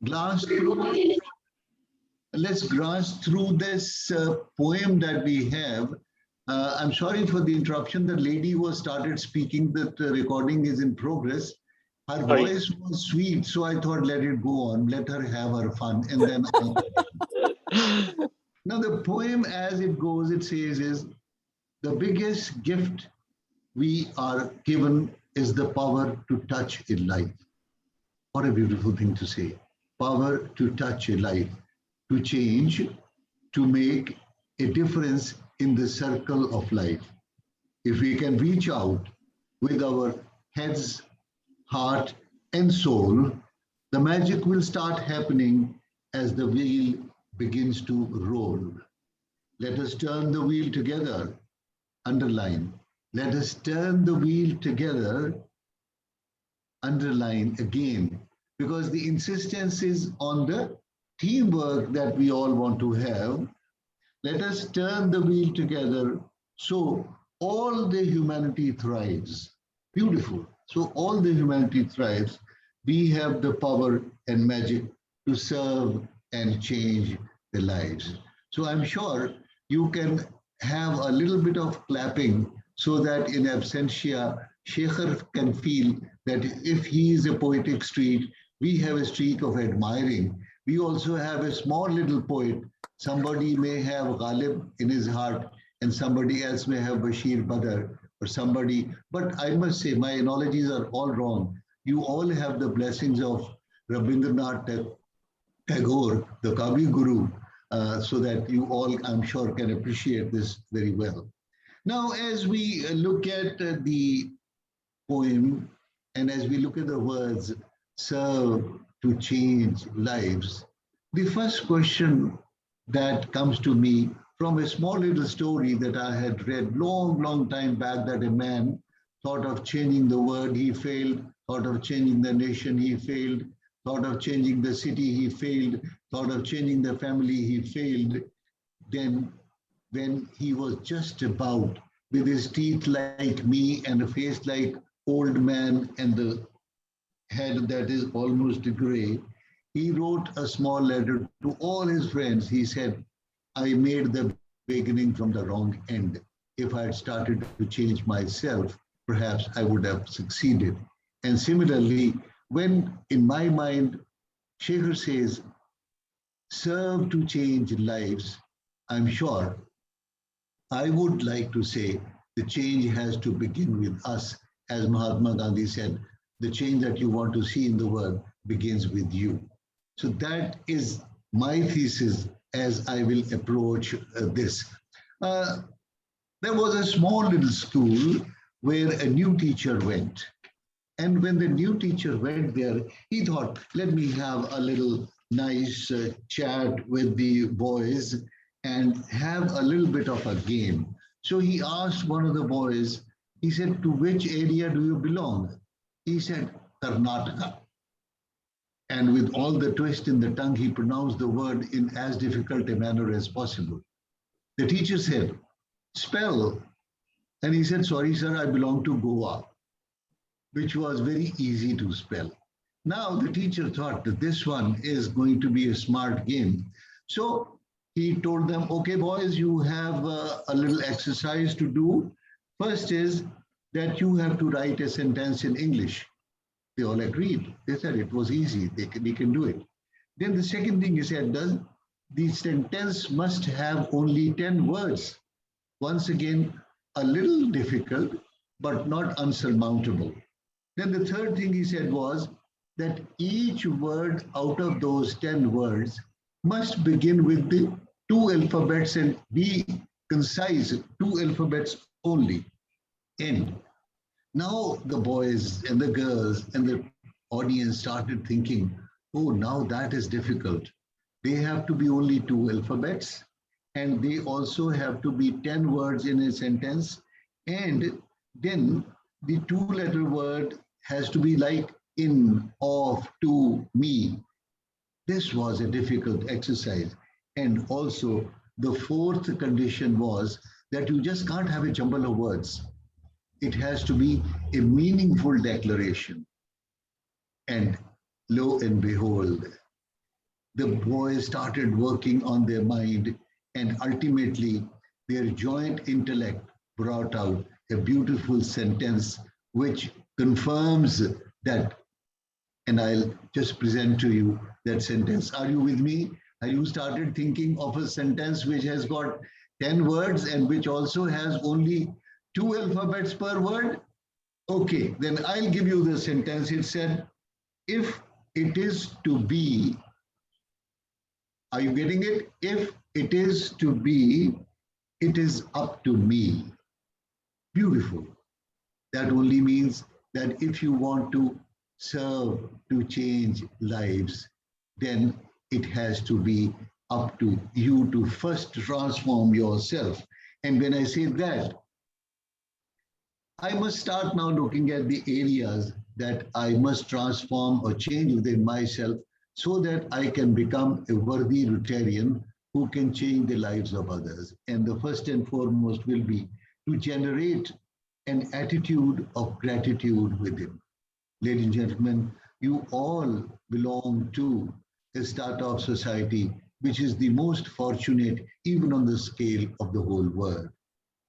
glance through, let's glance through this poem that we have. I'm sorry for the interruption. The lady was started speaking. That recording is in progress. Her Sorry. voice was sweet, so I thought let it go on. Let her have her fun, and then I'll continue. Now the poem, as it goes, it says is the biggest gift we are given is the power to touch in life. What a beautiful thing to say. Power to touch a life, to change, to make a difference in the circle of life. If we can reach out with our heads, heart, and soul, the magic will start happening as the wheel begins to roll. Let us turn the wheel together, underline. Let us turn the wheel together, underline again, because the insistence is on the teamwork that we all want to have. Let us turn the wheel together so all the humanity thrives. Beautiful. So all the humanity thrives. We have the power and magic to serve and change the lives. So I'm sure you can have a little bit of clapping so that in absentia, Shekhar can feel that if he is a poetic streak, we have a streak of admiring. We also have a small little poet. Somebody may have Ghalib in his heart, and somebody else may have Bashir Badr or somebody. But I must say, my analogies are all wrong. You all have the blessings of Rabindranath Tagore, the Kavi Guru, so that you all, I'm sure, can appreciate this very well. Now, as we look at the poem and as we look at the words serve to change lives, the first question that comes to me from a small little story that I had read long time back, that a man thought of changing the world, he failed, thought of changing the nation, he failed, thought of changing the city, he failed, thought of changing the family, he failed. Then when he was just about, with his teeth like me and a face like old man and the head that is almost gray, he wrote a small letter to all his friends. He said, I made the beginning from the wrong end. If I had started to change myself, perhaps I would have succeeded. And similarly, when in my mind, Shekhar says, serve to change lives, I'm sure I would like to say the change has to begin with us. As Mahatma Gandhi said, the change that you want to see in the world begins with you. So that is my thesis as I will approach this. Uh, there was a small little school where a new teacher went. And when the new teacher went there, he thought, let me have a little nice chat with the boys and have a little bit of a game. So he asked one of the boys, he said, to which area do you belong? He said, Karnataka. And with all the twist in the tongue, he pronounced the word in as difficult a manner as possible. The teacher said, spell. And he said, sorry, sir, I belong to Goa, which was very easy to spell. Now the teacher thought that this one is going to be a smart game. So he told them, okay, boys, you have a little exercise to do. First is that you have to write a sentence in English. They all agreed. They said it was easy. They can do it. Then the second thing he said, the sentence must have only 10 words. Once again, a little difficult, but not unsurmountable. Then the third thing he said was that each word out of those 10 words must begin with the 2 alphabets and be concise, 2 alphabets only. End. Now the boys and the girls and the audience started thinking, oh, now that is difficult. They have to be only 2 alphabets, and they also have to be 10 words in a sentence, and then the 2-letter word has to be like in, of, to, me. This was a difficult exercise. And also the fourth condition was that you just can't have a jumble of words. It has to be a meaningful declaration. And lo and behold, the boys started working on their mind, and ultimately their joint intellect brought out a beautiful sentence which confirms that. And I'll just present to you that sentence. Are you with me? Have you started thinking of a sentence which has got 10 words and which also has only 2 alphabets per word? Okay, then I'll give you the sentence. It said, if it is to be, are you getting it? If it is to be, it is up to me. Beautiful. That only means that if you want to serve, to change lives, then it has to be up to you to first transform yourself. And when I say that, I must start now looking at the areas that I must transform or change within myself so that I can become a worthy Rotarian who can change the lives of others. And the first and foremost will be to generate an attitude of gratitude within. Ladies and gentlemen, you all belong to a startup society which is the most fortunate even on the scale of the whole world.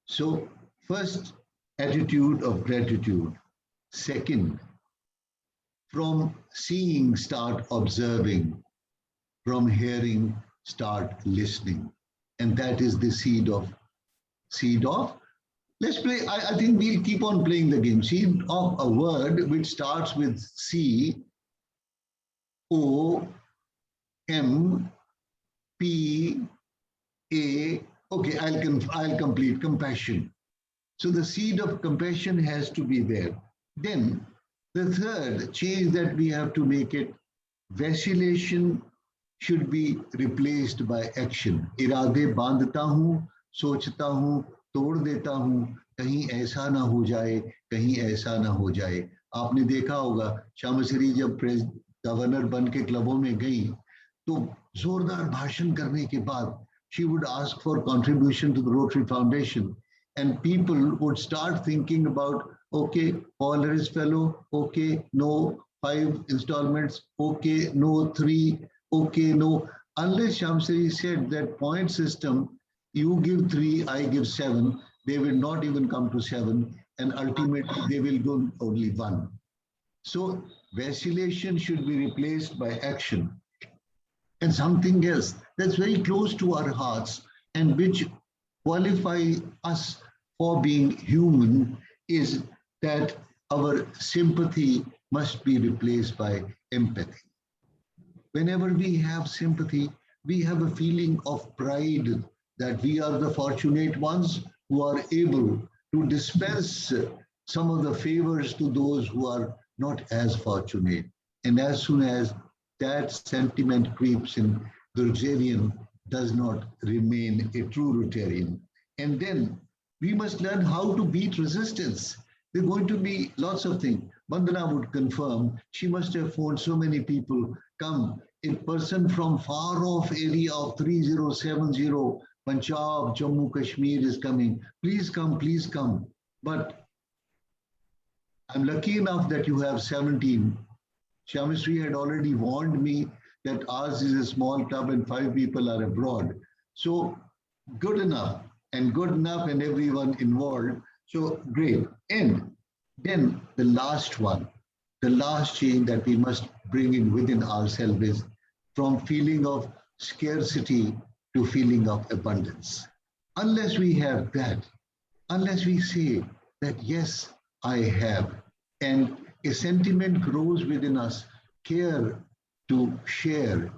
So, first, attitude of gratitude. Second, from seeing, start observing. From hearing, start listening. And that is the seed of. Let's play. I think we'll keep on playing the game. Seed of a word which starts with C, O, M, P, A. Okay, I'll complete compassion. So the seed of compassion has to be there. Then the third change that we have to make it, vacillation should be replaced by action. इरादे बांधता हूँ, सोचता हूँ, तोड़ देता हूँ, कहीं ऐसा ना हो जाए, कहीं ऐसा ना हो जाए. आपने देखा होगा श्यामश्री जब गवर्नर बन के क्लबों में गई तो जोरदार भाषण करने के बाद she would ask for contribution to the Rotary Foundation, and people would start thinking about, okay, Paul Harris Fellow, okay, no, 5 installments, okay, no, 3, okay, no. Unless Shamsari said that point system, you give 3, I give 7, they will not even come to 7, and ultimately they will go only 1. So vacillation should be replaced by action. And something else that's very close to our hearts and which qualify us for being human is that our sympathy must be replaced by empathy. Whenever we have sympathy, we have a feeling of pride that we are the fortunate ones who are able to dispense some of the favors to those who are not as fortunate. And as soon as that sentiment creeps in, the Rotarian does not remain a true Rotarian. And then we must learn how to beat resistance. There are going to be lots of things. Vandana would confirm she must have phoned so many people. Come, a person from far off area of 3070, Punjab, Jammu, Kashmir is coming. Please come, please come. But I'm lucky enough that you have 17. Shamishri had already warned me that ours is a small club and 5 people are abroad. So good enough and everyone involved. So great. And then the last one, the last change that we must bring in within ourselves is from feeling of scarcity to feeling of abundance. Unless we have that, unless we say that, yes, I have, and a sentiment grows within us, care to share,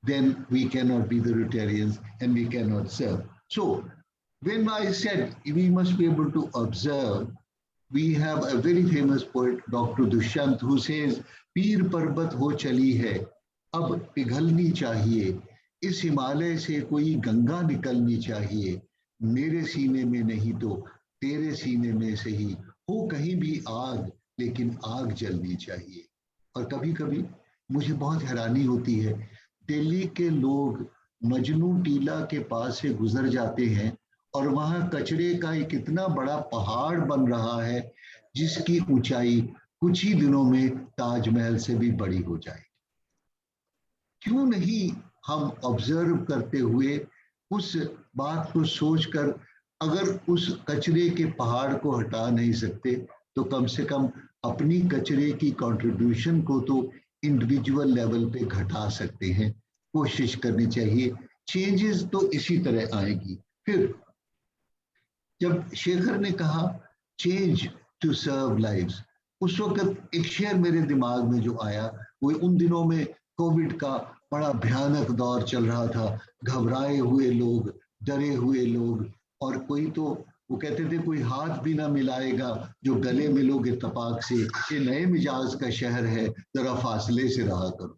then we cannot be the Rotarians and we cannot serve. So when I said we must be able to observe, we have a very famous poet, Dr. Dushyant, who says, Peer parbat ho chali hai, ab pighalni chahiye, इस हिमालय से कोई गंगा निकलनी चाहिए, मेरे सीने में नहीं तो तेरे सीने में से ही हो कहीं भी आग, लेकिन आग जलनी चाहिए. और कभी कभी मुझे बहुत हैरानी होती है, दिल्ली के लोग मजनू टीला के पास से गुजर जाते हैं और वहां कचरे का एक इतना बड़ा पहाड़ बन रहा है जिसकी ऊंचाई कुछ ही दिनों में ताजमहल से भी बड़ी हो जाएगी. क्यों नहीं हम ऑब्जर्व करते हुए उस बात को सोचकर, अगर उस कचरे के पहाड़ को हटा नहीं सकते तो कम से कम अपनी कचरे की कंट्रीब्यूशन को तो इंडिविजुअल लेवल पे घटा सकते हैं। कोशिश करनी चाहिए, चेंजेस तो इसी तरह आएगी। फिर जब शेखर ने कहा चेंज टू सर्व लाइव्स, उस वक्त एक शेर मेरे दिमाग में जो आया, वो उन दिनों में कोविड का बड़ा भयानक दौर चल रहा था, घबराए हुए लोग, डरे हुए लोग, और कोई तो वो कहते थे कोई हाथ भी ना मिलाएगा जो गले मिलोगे तपाक से, ये नए मिजाज का शहर है, जरा फासले से रहा करो।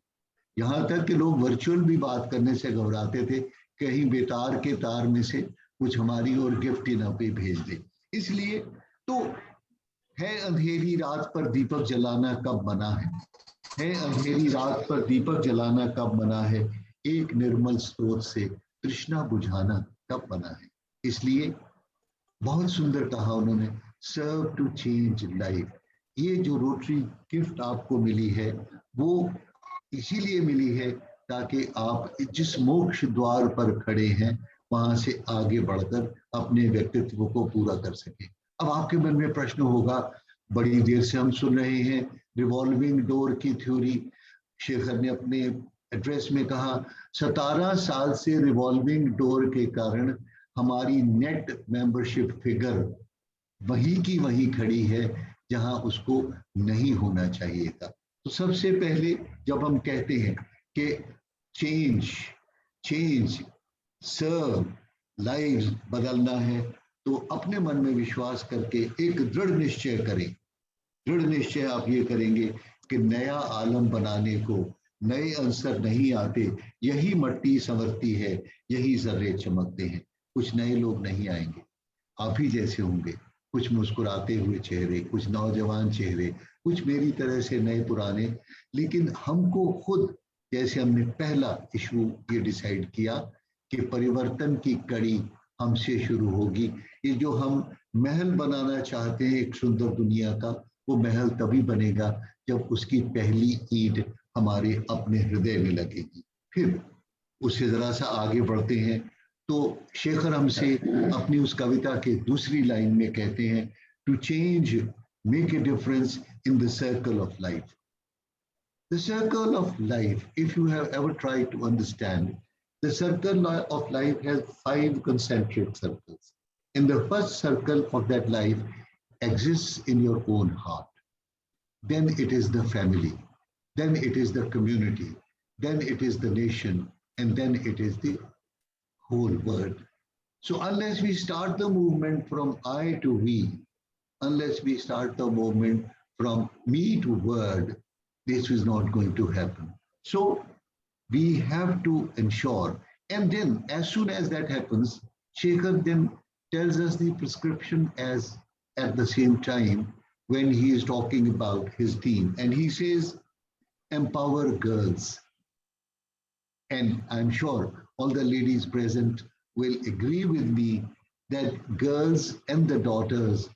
यहाँ तक कि लोग वर्चुअल भी बात करने से घबराते थे, कहीं बेतार के तार में से कुछ हमारी और गिफ्ट ही ना पे भेज दे। इसलिए तो है अंधेरी रात पर दीपक जलाना कब मना है अंधेरी रात पर दीपक जलाना कब मना है, एक निर्मल स्रोत से तृष्णा बुझाना कब मना है। इसलिए बहुत सुंदर कहा उन्होंने, सर्व टू चेंज लाइफ। ये जो रोटरी गिफ्ट आपको मिली है वो इसीलिए मिली है ताकि आप जिस मोक्ष द्वार पर खड़े हैं वहां से आगे बढ़कर अपने व्यक्तित्व को पूरा कर सके। अब आपके मन में प्रश्न होगा, बड़ी देर से हम सुन रहे हैं रिवॉल्विंग डोर की थ्योरी। शेखर ने अपने एड्रेस में कहा 17 साल से रिवॉल्विंग डोर के कारण हमारी नेट मेंबरशिप फिगर वही की वही खड़ी है जहां उसको नहीं होना चाहिए था। तो सबसे पहले जब हम कहते हैं कि चेंज चेंज सर्व लाइव्स बदलना है, तो अपने मन में विश्वास करके एक दृढ़ निश्चय करें। दृढ़ निश्चय आप ये करेंगे कि नया आलम बनाने को नए अंसर नहीं आते, यही मट्टी संवरती है, यही जर्रे चमकते हैं। कुछ नए लोग नहीं आएंगे, आप ही जैसे होंगे, कुछ मुस्कुराते हुए चेहरे, कुछ नौजवान चेहरे, कुछ मेरी तरह से नए पुराने। लेकिन हमको खुद, जैसे हमने पहला इशू ये डिसाइड किया कि परिवर्तन की कड़ी हमसे शुरू होगी। ये जो हम महल बनाना चाहते हैं एक सुंदर दुनिया का, वो महल तभी बनेगा जब उसकी पहली ईंट हमारे अपने हृदय में लगेगी। फिर उससे जरा सा आगे बढ़ते हैं तो शेखर हमसे अपनी उस कविता के दूसरी लाइन में कहते हैं, to change make a difference in the circle of life. The circle of life, if you have ever tried to understand, the circle of life has 5 concentric circles. And the first circle of that life exists in your own heart. Then it is the family. Then it is the community. Then it is the nation. And then it is the whole world. So unless we start the movement from I to we, unless we start the movement from me to word, this is not going to happen. So we have to ensure. And then as soon as that happens, Shekhar then tells us the prescription as at the same time when he is talking about his team. And he says, empower girls. And I'm sure all the ladies present will agree with me that girls and the daughters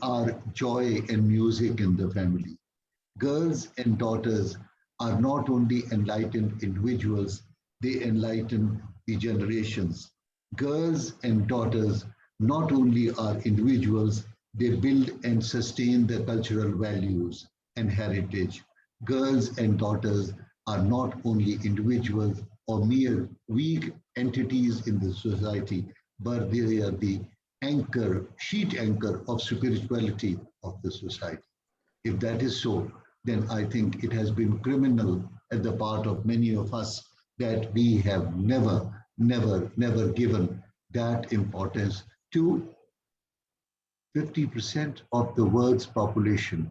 are joy and music in the family. Girls and daughters are not only enlightened individuals, they enlighten the generations. Girls and daughters not only are individuals, they build and sustain the cultural values and heritage. Girls and daughters are not only individuals or mere weak entities in the society, but they are the anchor, sheet anchor of spirituality of the society. If that is so, then I think it has been criminal at the part of many of us that we have never given that importance to 50% of the world's population.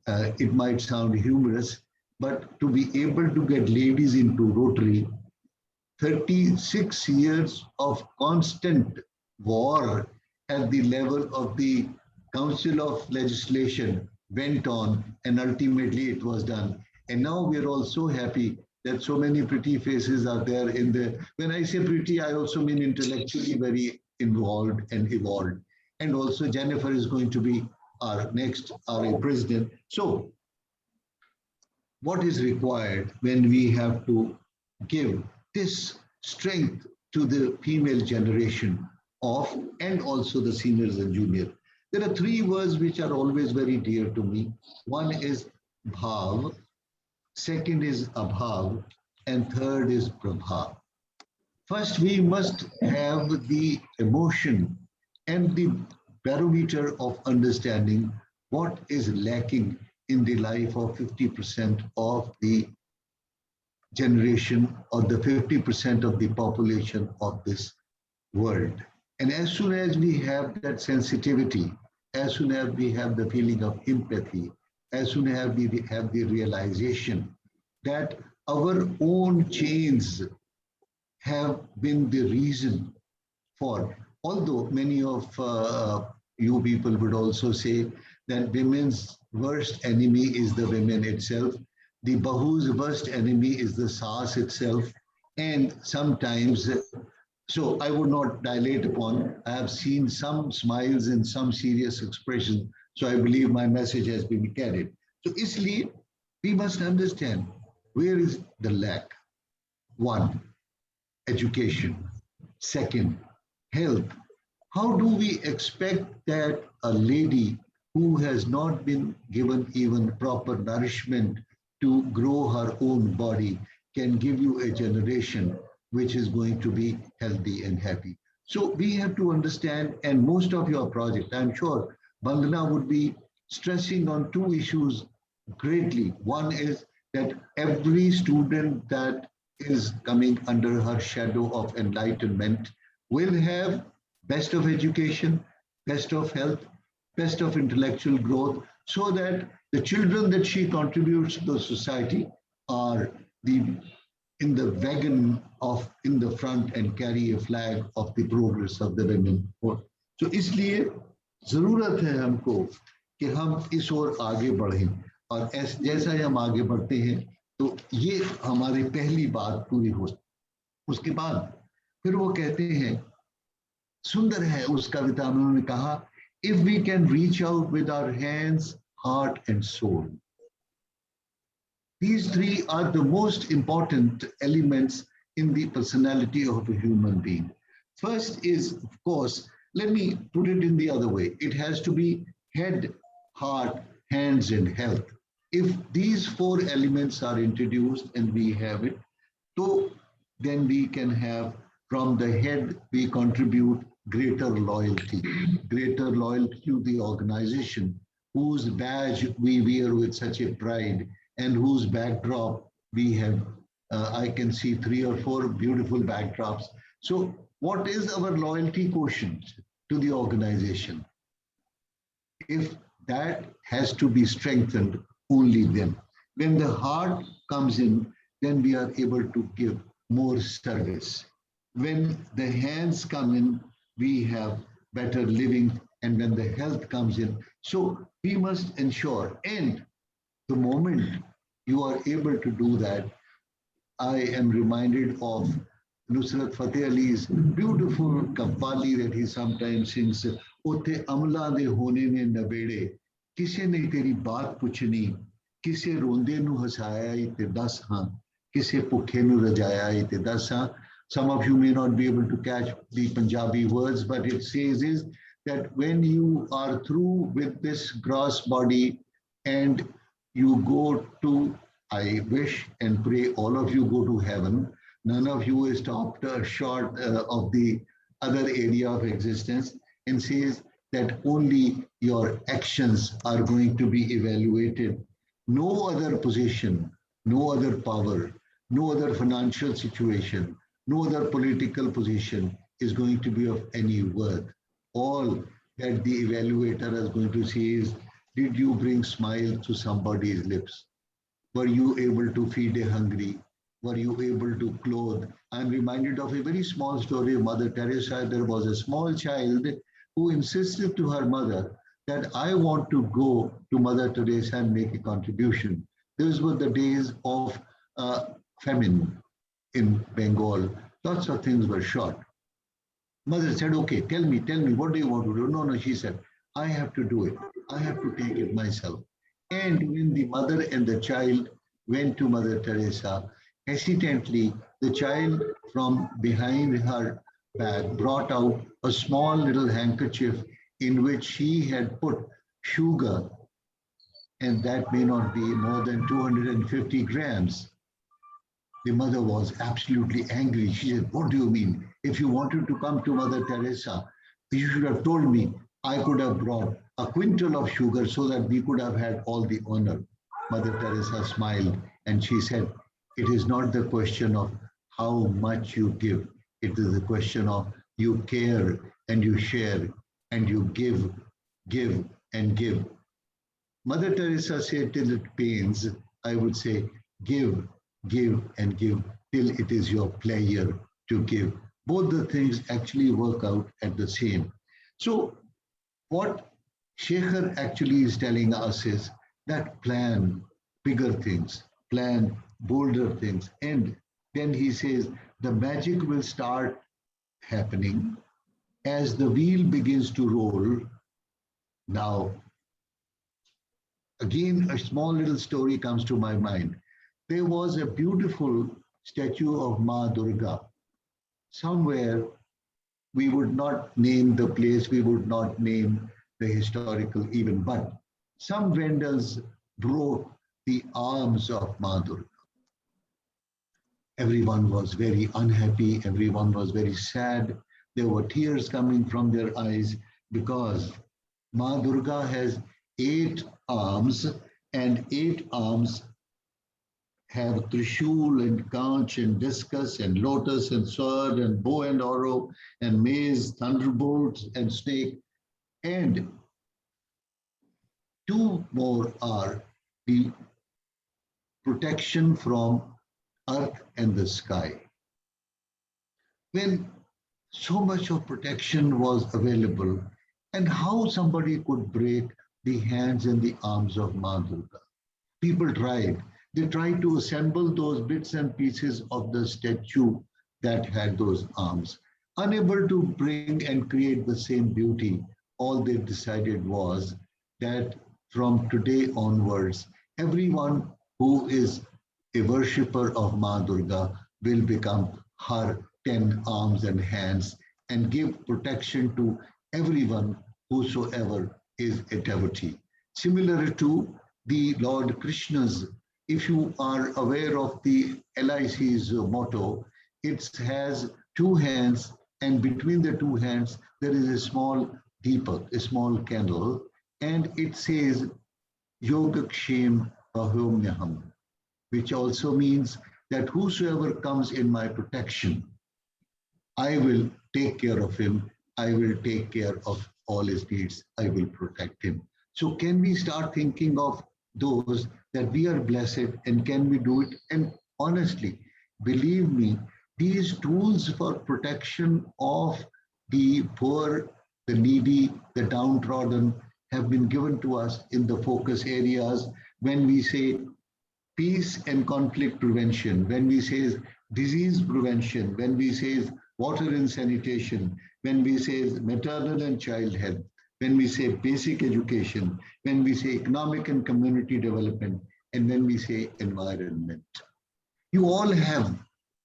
It might sound humorous, but to be able to get ladies into Rotary, 36 years of constant war at the level of the Council of Legislation went on, and ultimately it was done. And now we're all so happy that so many pretty faces are there in the, when I say pretty, I also mean intellectually very involved and evolved. And also Jennifer is going to be our next RA president. So what is required when we have to give this strength to the female generation of, and also the seniors and junior. There are three words which are always very dear to me. One is bhav, second is abhav, and third is prabha. First, we must have the emotion and the barometer of understanding what is lacking in the life of 50% of the generation or the 50% of the population of this world. And as soon as we have that sensitivity, as soon as we have the feeling of empathy, as soon as we have the realization that our own chains have been the reason for, although many of you people would also say that women's worst enemy is the women itself, the bahu's worst enemy is the saas itself, and sometimes, so I would not dilate upon, I have seen some smiles and some serious expressions, so I believe my message has been carried. So isliye, we must understand where is the lack. One, education. Second, health. How do we expect that a lady who has not been given even proper nourishment to grow her own body can give you a generation which is going to be healthy and happy? So we have to understand, and most of your project, I'm sure Bandhana would be stressing on two issues greatly. One is that every student that is coming under her shadow of enlightenment will have best of education, best of health, best of intellectual growth, so that the children that she contributes to the society are the in the wagon of in the front and carry a flag of the progress of the women. So इसलिए जरूरत है हमको कि हम इस ओर आगे बढ़ें, और जैसा ही हम आगे बढ़ते हैं तो ये हमारी पहली बात पूरी हो। उसके बाद फिर वो कहते हैं, सुंदर है उस कविता में उन्होंने कहा, if we can reach out with our hands, heart and soul. These three are the most important elements in the personality of a human being. First is, of course, let me put it in the other way. It has to be head, heart, hands, and health. If these four elements are introduced and we have it, so then we can have, from the head, we contribute greater loyalty to the organization, whose badge we wear with such a pride, and whose backdrop we have. I can see 3 or 4 beautiful backdrops. So what is our loyalty quotient to the organization? If that has to be strengthened, only then. When the heart comes in, then we are able to give more service. When the hands come in, we have better living, and when the health comes in. So we must ensure, and the moment you are able to do that, I am reminded of Nusrat Fateh Ali's beautiful Qawwali that he sometimes sings, Ote amla de hone ne nabede, kise ne teri baat puchni, kise ronde nu hasaya ite das haan, kise bhukhe nu rajaya ite das haan. Some of you may not be able to catch the Punjabi words, but it says is that when you are through with this gross body and you go to, I wish and pray all of you go to heaven. None of you is stopped short of the other area of existence, and says that only your actions are going to be evaluated. No other position, no other power, no other financial situation, no other political position is going to be of any worth. All that the evaluator is going to see is, did you bring smile to somebody's lips? Were you able to feed a hungry? Were you able to clothe? I'm reminded of a very small story of Mother Teresa. There was a small child who insisted to her mother that I want to go to Mother Teresa and make a contribution. Those were the days of famine in Bengal. Lots of things were short. Mother said, okay, tell me, what do you want to do? No, she said, I have to do it. I have to take it myself. And when the mother and the child went to Mother Teresa, hesitantly, The child from behind her back brought out a small little handkerchief in which she had put sugar, and that may not be more than 250 grams. The mother was absolutely angry. She said, "What do you mean? If you wanted to come to Mother Teresa, you should have told me. I could have brought a quintal of sugar so that we could have had all the honor." Mother Teresa smiled and she said, "It is not the question of how much you give, it is the question of you care and you share and you give, and give." Mother Teresa said, "Till it pains," I would say, give, give, and give till it is your pleasure to give. Both the things actually work out at the same. So, what Shekhar actually is telling us is that plan bigger things, plan bolder things. And then he says the magic will start happening as the wheel begins to roll. Now, again, a small little story comes to my mind. There was a beautiful statue of Ma Durga somewhere. We would not name the place, we would not name the historical event, but some vendors broke the arms of Ma Durga. Everyone was very unhappy, everyone was very sad. There were tears coming from their eyes because Ma Durga has 8 arms, and 8 arms have Trishul and Conch and discus and lotus and sword and bow and arrow and mace, thunderbolts and snake. And 2 more are the protection from earth and the sky. When so much of protection was available, and how somebody could break the hands and the arms of Ma Durga. People tried. They tried to assemble those bits and pieces of the statue that had those arms. Unable to bring and create the same beauty, all they decided was that from today onwards, everyone who is a worshipper of Ma Durga will become her 10 arms and hands and give protection to everyone whosoever is a devotee. Similar to the Lord Krishna's, if you are aware of the LIC's motto, it has 2 hands, and between the 2 hands, there is a small deepak, a small candle, and it says Yogakshem Ahomyaham, which also means that whosoever comes in my protection, I will take care of him. I will take care of all his needs. I will protect him. So can we start thinking of those that we are blessed, and can we do it? And honestly, believe me, these tools for protection of the poor, the needy, the downtrodden have been given to us in the focus areas when we say peace and conflict prevention, when we say disease prevention, when we say water and sanitation, when we say maternal and child health, when we say basic education, when we say economic and community development, and when we say environment. You all have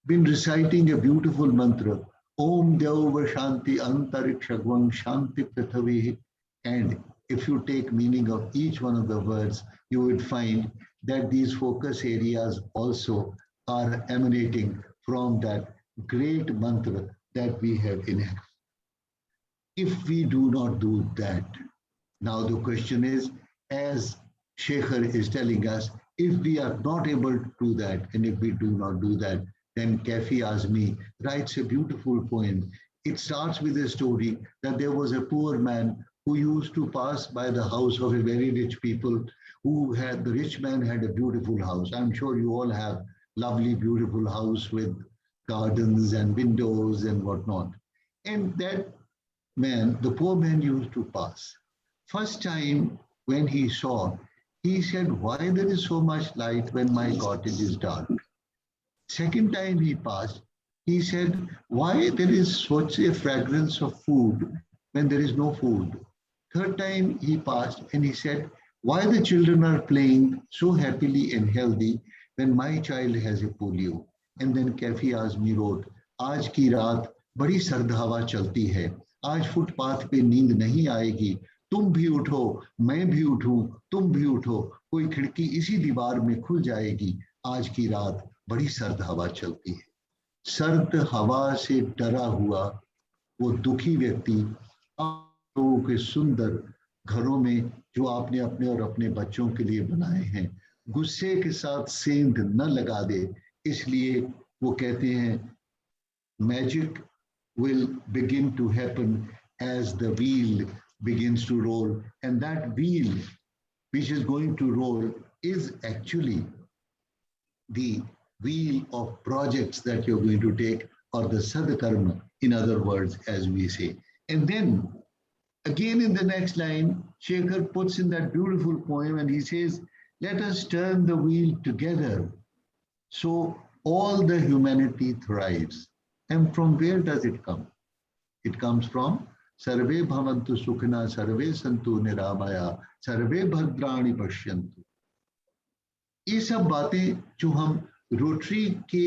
been reciting a beautiful mantra, Om Deva Shanti Antarikshagvam Shanti Prithavi. And if you take meaning of each one of the words, you would find that these focus areas also are emanating from that great mantra that we have enacted. If we do not do that, now the question is, as Shekhar is telling us, if we are not able to do that, and if we do not do that, then Kafi Azmi writes a beautiful poem. It starts with a story that there was a poor man who used to pass by the house of a very rich people the rich man had a beautiful house. I'm sure you all have lovely, beautiful house with gardens and windows and whatnot. And that man, the poor man used to pass. First time when he saw, he said, why there is so much light when my cottage is dark? Second time he passed, he said, why there is such a fragrance of food when there is no food? Third time he passed and he said, why the children are playing so happily and healthy when my child has a polio? And then Kafi Azmi wrote, आज की रात बड़ी सर्द हवा चलती है, आज footpath पे नींद नहीं आएगी, तुम भी उठो, मैं भी उठूं, तुम भी उठो, कोई खिड़की इसी दीवार में खुल जाएगी, आज की रात बड़ी सर्द हवा चलती है। सर्द हवा से डरा हुआ वो दुखी व्यक्ति आप लोगों के सुंदर घरों में जो आपने अपने और अपने बच्चों के लिए बनाए हैं, गुस्से के साथ सेंध न लगा दे, इसलिए वो कहते हैं magic will begin to happen as the wheel begins to roll, and that wheel which is going to roll is actually the wheel of projects that you're going to take, or the sadkarma, in other words, as we say. And then again in the next line, Shekhar puts in that beautiful poem and he says, let us turn the wheel together so all the humanity thrives. And from where does it come? It comes from Sarve Bhavantu Sukhina, Sarve Santu Niramaya, Sarve Bhadrani Pashyantu. ये सब बातें जो हम rotary के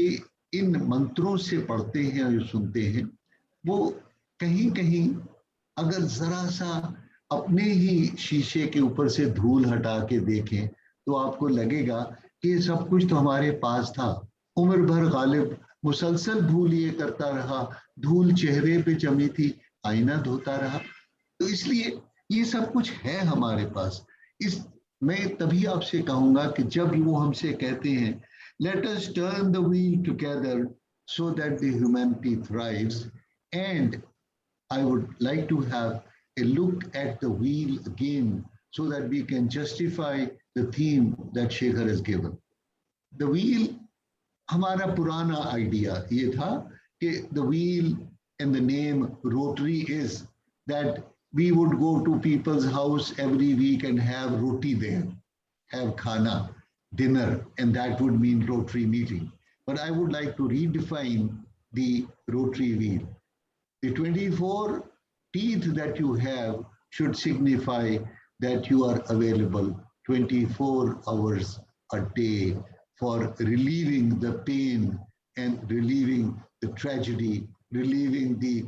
इन मंत्रों से पढ़ते हैं और सुनते हैं, वो कहीं कहीं अगर जरा सा अपने ही शीशे के ऊपर से धूल हटा के देखें तो आपको लगेगा कि ये सब कुछ तो हमारे पास था। उम्र भर गालिब मुसलसल भूल ये करता रहा, धूल चेहरे पे जमी थी, आईना धोता रहा। तो इसलिए ये सब कुछ है हमारे पास। इस मैं तभी आपसे कहूंगा कि जब वो हमसे कहते हैं let us turn the wheel together so that the humanity thrives, and I would like to have a look at the wheel again so that we can justify the theme that Shekhar has given. The wheel, हमारा पुराना idea ये था कि the wheel and the name Rotary is that we would go to people's house every week and have roti there, have khana, dinner, and that would mean Rotary meeting. But I would like to redefine the Rotary wheel. The 24 teeth that you have should signify that you are available 24 hours a day for relieving the pain and relieving the tragedy, relieving the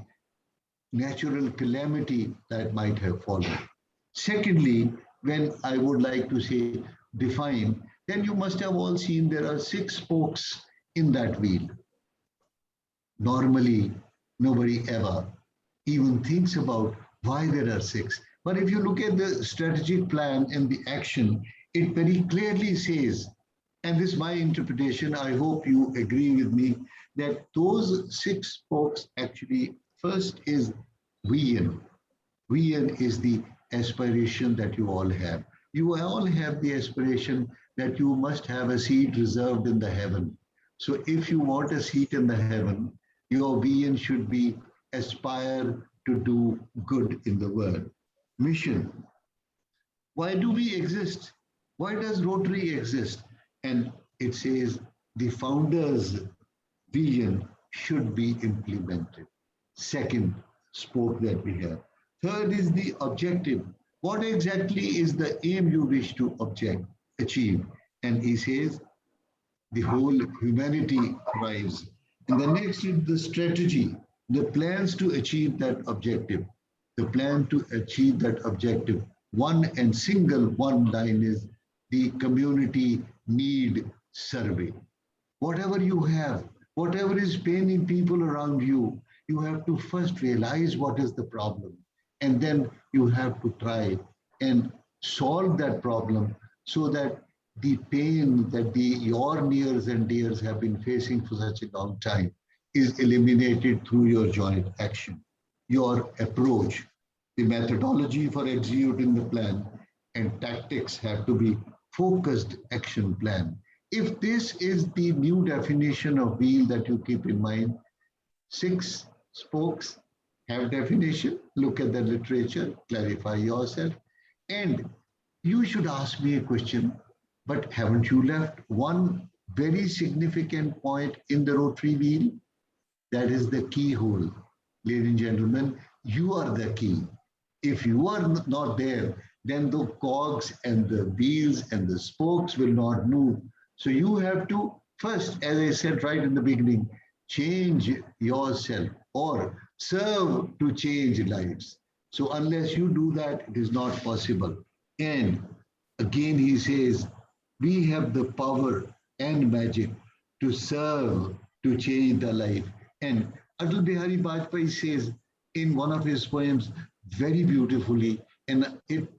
natural calamity that might have fallen. Secondly, when I would like to say define, then you must have all seen there are 6 spokes in that wheel. Normally, nobody ever even thinks about why there are 6. But if you look at the strategic plan and the action, it very clearly says, and this is my interpretation, I hope you agree with me, that those 6 spokes actually, first is vision. Vision is the aspiration that you all have. You all have the aspiration that you must have a seat reserved in the heaven. So if you want a seat in the heaven, your vision should be aspire to do good in the world. Mission. Why do we exist? Why does Rotary exist? And it says the founder's vision should be implemented. Second spoke that we have. Third is the objective. What exactly is the aim you wish to achieve? And he says the whole humanity thrives. And the next is the strategy, the plans to achieve that objective. The plan to achieve that objective, one and single one line is the community need survey. Whatever you have, whatever is paining people around you, you have to first realize what is the problem. And then you have to try and solve that problem so that the pain that your nears and dears have been facing for such a long time is eliminated through your joint action, your approach, the methodology for executing the plan, and tactics have to be focused action plan. If this is the new definition of wheel that you keep in mind, 6 spokes have definition, look at the literature, clarify yourself, and you should ask me a question, but haven't you left one very significant point in the Rotary wheel? That is the keyhole. Ladies and gentlemen, you are the key. If you are not there, then the cogs and the wheels and the spokes will not move. So you have to First, as I said right in the beginning, change yourself or serve to change lives. So unless you do that, it is not possible. And again, he says, we have the power and magic to serve to change the life. And Atal Bihari Vajpayee says in one of his poems very beautifully, and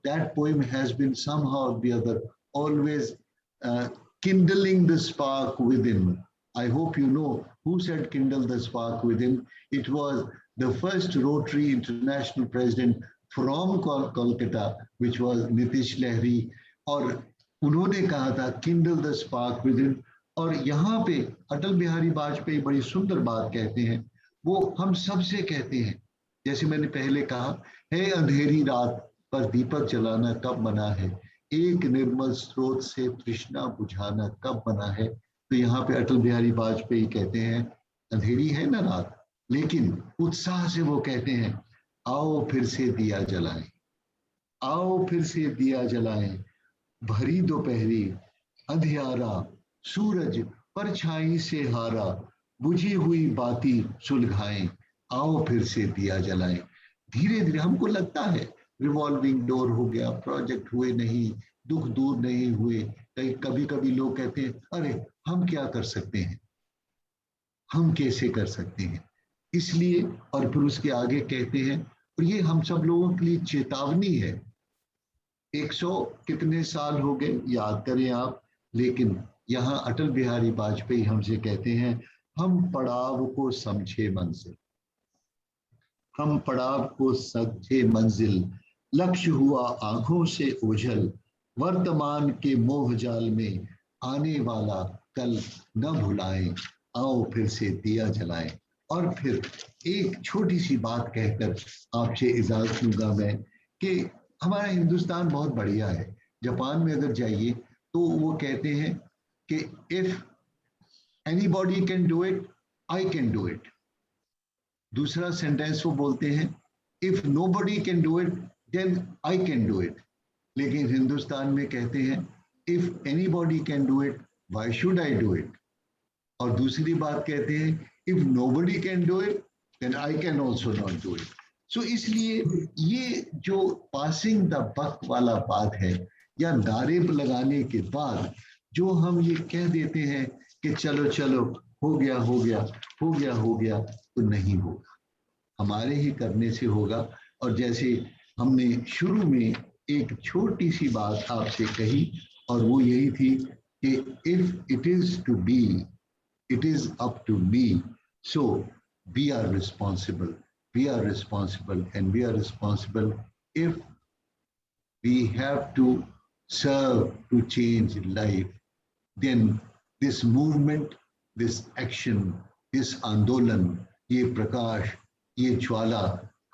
that poem has been somehow or the other always uh, kindling the spark within. I hope you know who said kindle the spark within. It was the first Rotary International President from Kolkata, which was Nitish Lahiri, और उन्होंने कहा था Kindle the spark with in. और यहाँ पे अटल बिहारी वाजपेयी बड़ी सुंदर बात कहते हैं, वो हम सबसे कहते हैं, जैसे मैंने पहले कहा है, अंधेरी रात पर दीपक जलाना कब मना है, एक निर्मल स्रोत से तृष्णा बुझाना कब बना है। तो यहाँ पे अटल बिहारी वाजपेयी कहते हैं अंधेरी है ना रात, लेकिन उत्साह से वो कहते हैं आओ फिर से दिया जलाएं, आओ फिर से दिया जलाएं, भरी दोपहरी अंधियारा, सूरज परछाई से हारा, बुझी हुई बाती सुलगाएं, आओ फिर से दिया जलाएं। धीरे धीरे हमको लगता है रिवॉल्विंग डोर हो गया, प्रोजेक्ट हुए नहीं, दुख दूर नहीं हुए। कभी कभी लोग कहते हैं अरे हम क्या कर सकते हैं, हम कैसे कर सकते हैं। इसलिए और फिर उसके आगे कहते हैं, और ये हम सब लोगों के लिए चेतावनी है। 100 कितने साल हो गए याद करें आप, लेकिन यहाँ अटल बिहारी वाजपेयी हमसे कहते हैं हम पड़ाव को समझे मंजिल, हम पड़ाव को समझे मंजिल, लक्ष्य हुआ आंखों से ओझल, वर्तमान के मोह जाल में आने वाला कल न भुलाएं, आओ फिर से दिया जलाएं। और फिर एक छोटी सी बात कहकर आपसे इजाजत लूंगा मैं कि हमारा हिंदुस्तान बहुत बढ़िया है। जापान में अगर जाइए तो वो कहते हैं कि if anybody can do it, I can do it. दूसरा सेंटेंस वो बोलते हैं if nobody can do it then I can do it. लेकिन हिंदुस्तान में कहते हैं if anybody can do it, why should I do it. और दूसरी बात कहते हैं if nobody can do it then I can also not do it. So इसलिए ये जो पासिंग द बक वाला बात है, या नारे लगाने के बाद जो हम ये कह देते हैं कि चलो चलो हो गया हो गया हो गया हो गया, तो नहीं होगा, हमारे ही करने से होगा। और जैसे हमने शुरू में एक छोटी सी बात आपसे कही, और वो यही थी कि if it is to be, it is up to me. So we are responsible. We are responsible, and we are responsible if we have to serve to change life. Then this movement, this action, this आंदोलन, ये प्रकाश, ये ज्वाला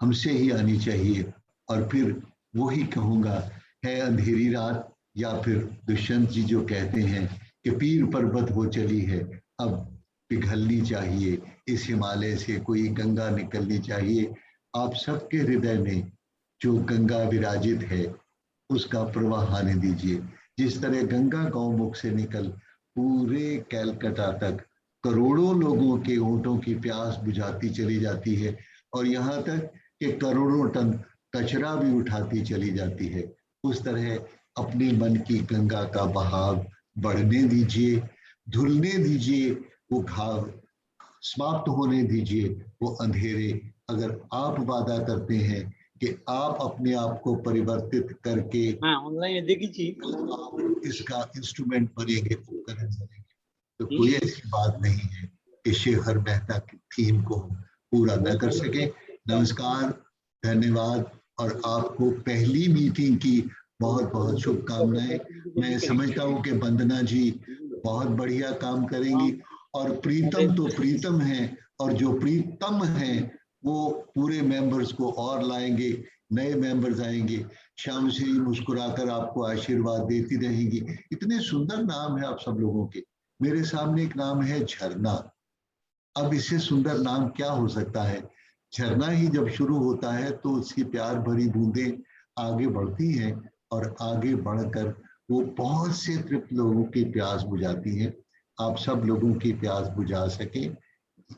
हमसे ही आनी चाहिए। और फिर वही कहूँगा, है अंधेरी रात, या फिर दुष्यंत जी जो कहते हैं कि पीर पर्वत वो चली है, अब पिघलनी चाहिए इस हिमालय से, कोई गंगा निकलनी चाहिए। आप सबके हृदय में जो गंगा विराजित है उसका प्रवाह आने दीजिए। जिस तरह गंगा गौमुख से निकल पूरे कैलकाटा तक करोड़ों लोगों के होठों की प्यास बुझाती चली जाती है, और यहाँ तक कि करोड़ों टन कचरा भी उठाती चली जाती है, उस तरह अपने मन की गंगा का बहाव बढ़ने दीजिए, धुलने दीजिए, वो घाव समाप्त होने दीजिए, वो अंधेरे। अगर आप वादा करते हैं कि आप अपने आप को परिवर्तित करके आप इसका इंस्ट्रूमेंट बनेंगे, उपकरण बनेंगे, तो कोई ऐसी बात नहीं है कि शेखर मेहता की थीम को पूरा न कर सके। नमस्कार, धन्यवाद, और आपको पहली मीटिंग की बहुत बहुत शुभकामनाएं। मैं समझता हूँ कि वंदना जी बहुत बढ़िया काम करेंगी, और प्रीतम तो प्रीतम है, और जो प्रीतम हैं वो पूरे मेंबर्स को और लाएंगे, नए मेंबर्स आएंगे। श्याम श्री मुस्कुराकर आपको आशीर्वाद देती रहेंगी। इतने सुंदर नाम है आप सब लोगों के। मेरे सामने एक नाम है झरना। अब इससे सुंदर नाम क्या हो सकता है। झरना ही जब शुरू होता है तो उसकी प्यार भरी बूंदें आगे बढ़ती हैं, और आगे बढ़कर वो बहुत से तृप्त लोगों की प्यास बुझाती हैं। आप सब लोगों की प्यास बुझा सके।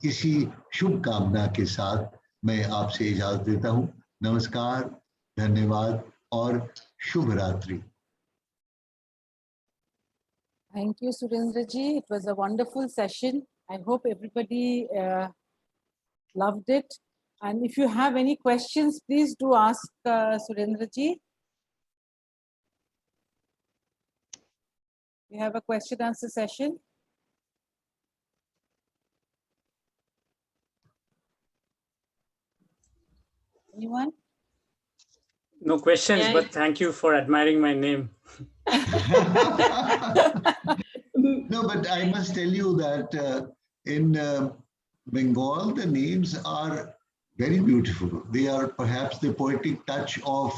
इसी शुभ कामना के साथ मैं आपसे इजाजत देता हूँ। नमस्कार, धन्यवाद और शुभ रात्रि। Thank you, Surendra ji. It was a wonderful session. I hope everybody loved it. And if you have any questions, please do ask Surendra ji. We have a question answer session. Anyone? No questions, but thank you for admiring my name. No, but I must tell you that in Bengal, the names are very beautiful. They are perhaps the poetic touch of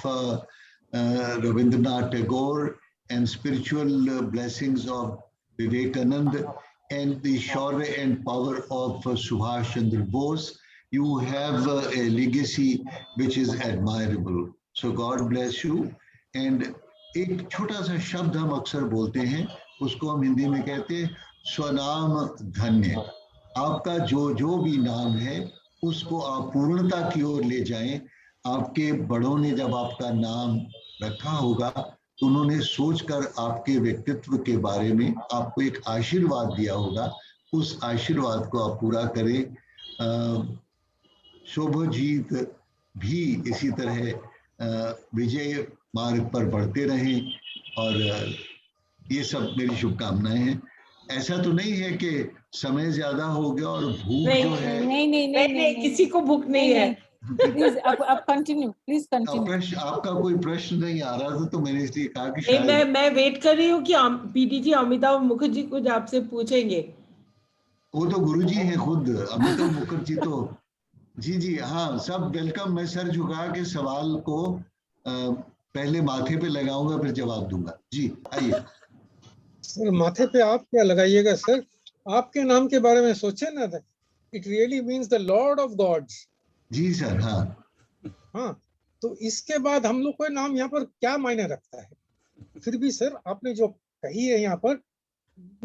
Rabindranath Tagore and spiritual blessings of Vivekananda and the shaurya and power of Subhash Chandra Bose. You have a legacy which is admirable. So God bless you. And एक छोटा सा शब्द हम अक्सर बोलते हैं, उसको हम हिंदी में कहते हैं स्वनाम धन्य। आपका जो भी नाम है उसको आप पूर्णता की ओर ले जाएं। आपके बड़ों ने जब आपका नाम रखा होगा तो उन्होंने सोचकर आपके व्यक्तित्व के बारे में आपको एक आशीर्वाद दिया होगा। उस आशीर्वाद को आप पूरा करें। शोभजीत भी इसी तरह विजय मार्ग पर बढ़ते रहें और ये सब मेरी शुभकामनाएं हैं। ऐसा तो नहीं है कि समय ज्यादा हो गया और भूख जो है। नहीं, किसी को भूख नहीं है। प्लीज अब कंटिन्यू, प्लीज कंटिन्यू। आपका कोई प्रश्न नहीं आ रहा था तो मैंने इसलिए कहा कि शायद मैं वेट कर रही हूँ कि पीडीजी अमिताभ मुखर्जी कुछ आपसे पूछेंगे। वो तो गुरुजी हैं खुद। अमिताभ मुखर्जी तो जी हाँ, सब वेलकम। मैं सर झुका के सवाल को पहले माथे पे लगाऊंगा फिर जवाब दूंगा। जी आइए। सर माथे पे आप क्या लगाइएगा सर, आपके नाम के बारे में सोचे ना। It really means the lord of gods. जी सर। हाँ, तो इसके बाद हम लोग का नाम यहाँ पर क्या मायने रखता है। फिर भी सर आपने जो कही है यहाँ पर,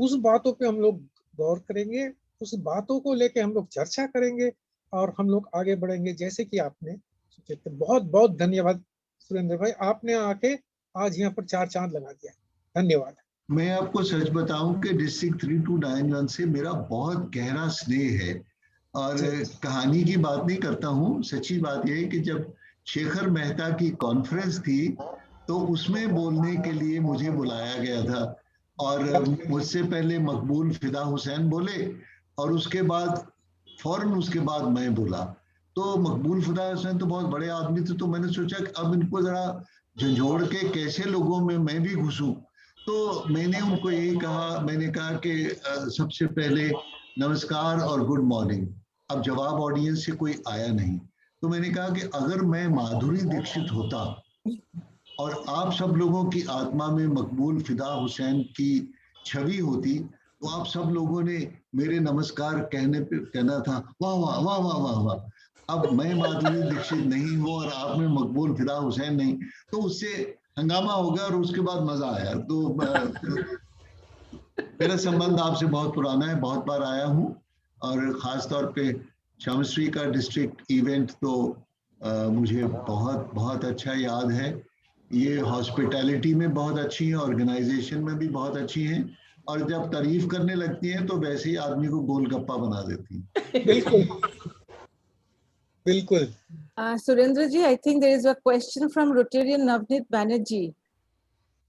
उस बातों पे हम लोग गौर करेंगे, उस बातों को लेके हम लोग चर्चा करेंगे और हम लोग आगे बढ़ेंगे जैसे कि आपने सोचे। तो बहुत बहुत धन्यवाद सुरेंद्र भाई, आपने आके आज यहाँ पर 4 चांद लगा दिया। धन्यवाद। मैं आपको सच बताऊं कि डिस्ट्रिक्ट 3291 से मेरा बहुत गहरा स्नेह है और कहानी की बात नहीं करता हूं। सच्ची बात यह है कि जब शेखर मेहता की कॉन्फ्रेंस थी तो उसमें बोलने के लिए मुझे बुलाया गया था और मुझसे पहले मकबूल फिदा हुसैन बोले और उसके बाद फौरन उसके बाद मैं बोला। तो मकबूल फिदा हुसैन तो बहुत बड़े आदमी थे, तो मैंने सोचा कि अब इनको जरा झंझोड़ के कैसे लोगों में मैं भी घुसूं। तो मैंने उनको यही कहा, मैंने कहा कि सबसे पहले नमस्कार और गुड मॉर्निंग। अब जवाब ऑडियंस से कोई आया नहीं, तो मैंने कहा कि अगर मैं माधुरी दीक्षित होता और आप सब लोगों की आत्मा में मकबूल फिदा हुसैन की छवि होती तो आप सब लोगों ने मेरे नमस्कार कहने पे कहना था वाह वाह वाह वाह वाह वाह। अब मैं माधुरी दीक्षित नहीं हूँ और आप में मकबूल फिदा हुसैन नहीं, तो उससे हंगामा हो गया और उसके बाद मजा आया। तो मेरा संबंध आपसे बहुत पुराना है, बहुत बार आया हूँ और खास तौर पे शामश्री का डिस्ट्रिक्ट इवेंट तो मुझे बहुत बहुत अच्छा याद है। ये हॉस्पिटैलिटी में बहुत अच्छी है, ऑर्गेनाइजेशन में भी बहुत अच्छी है और जब तारीफ करने लगती हैं तो वैसे ही आदमी को गोलगप्पा बना देती हैं। बिल्कुल बिल्कुल। Surendra ji, I think there is a question from Rotarian Navneet Banerjee.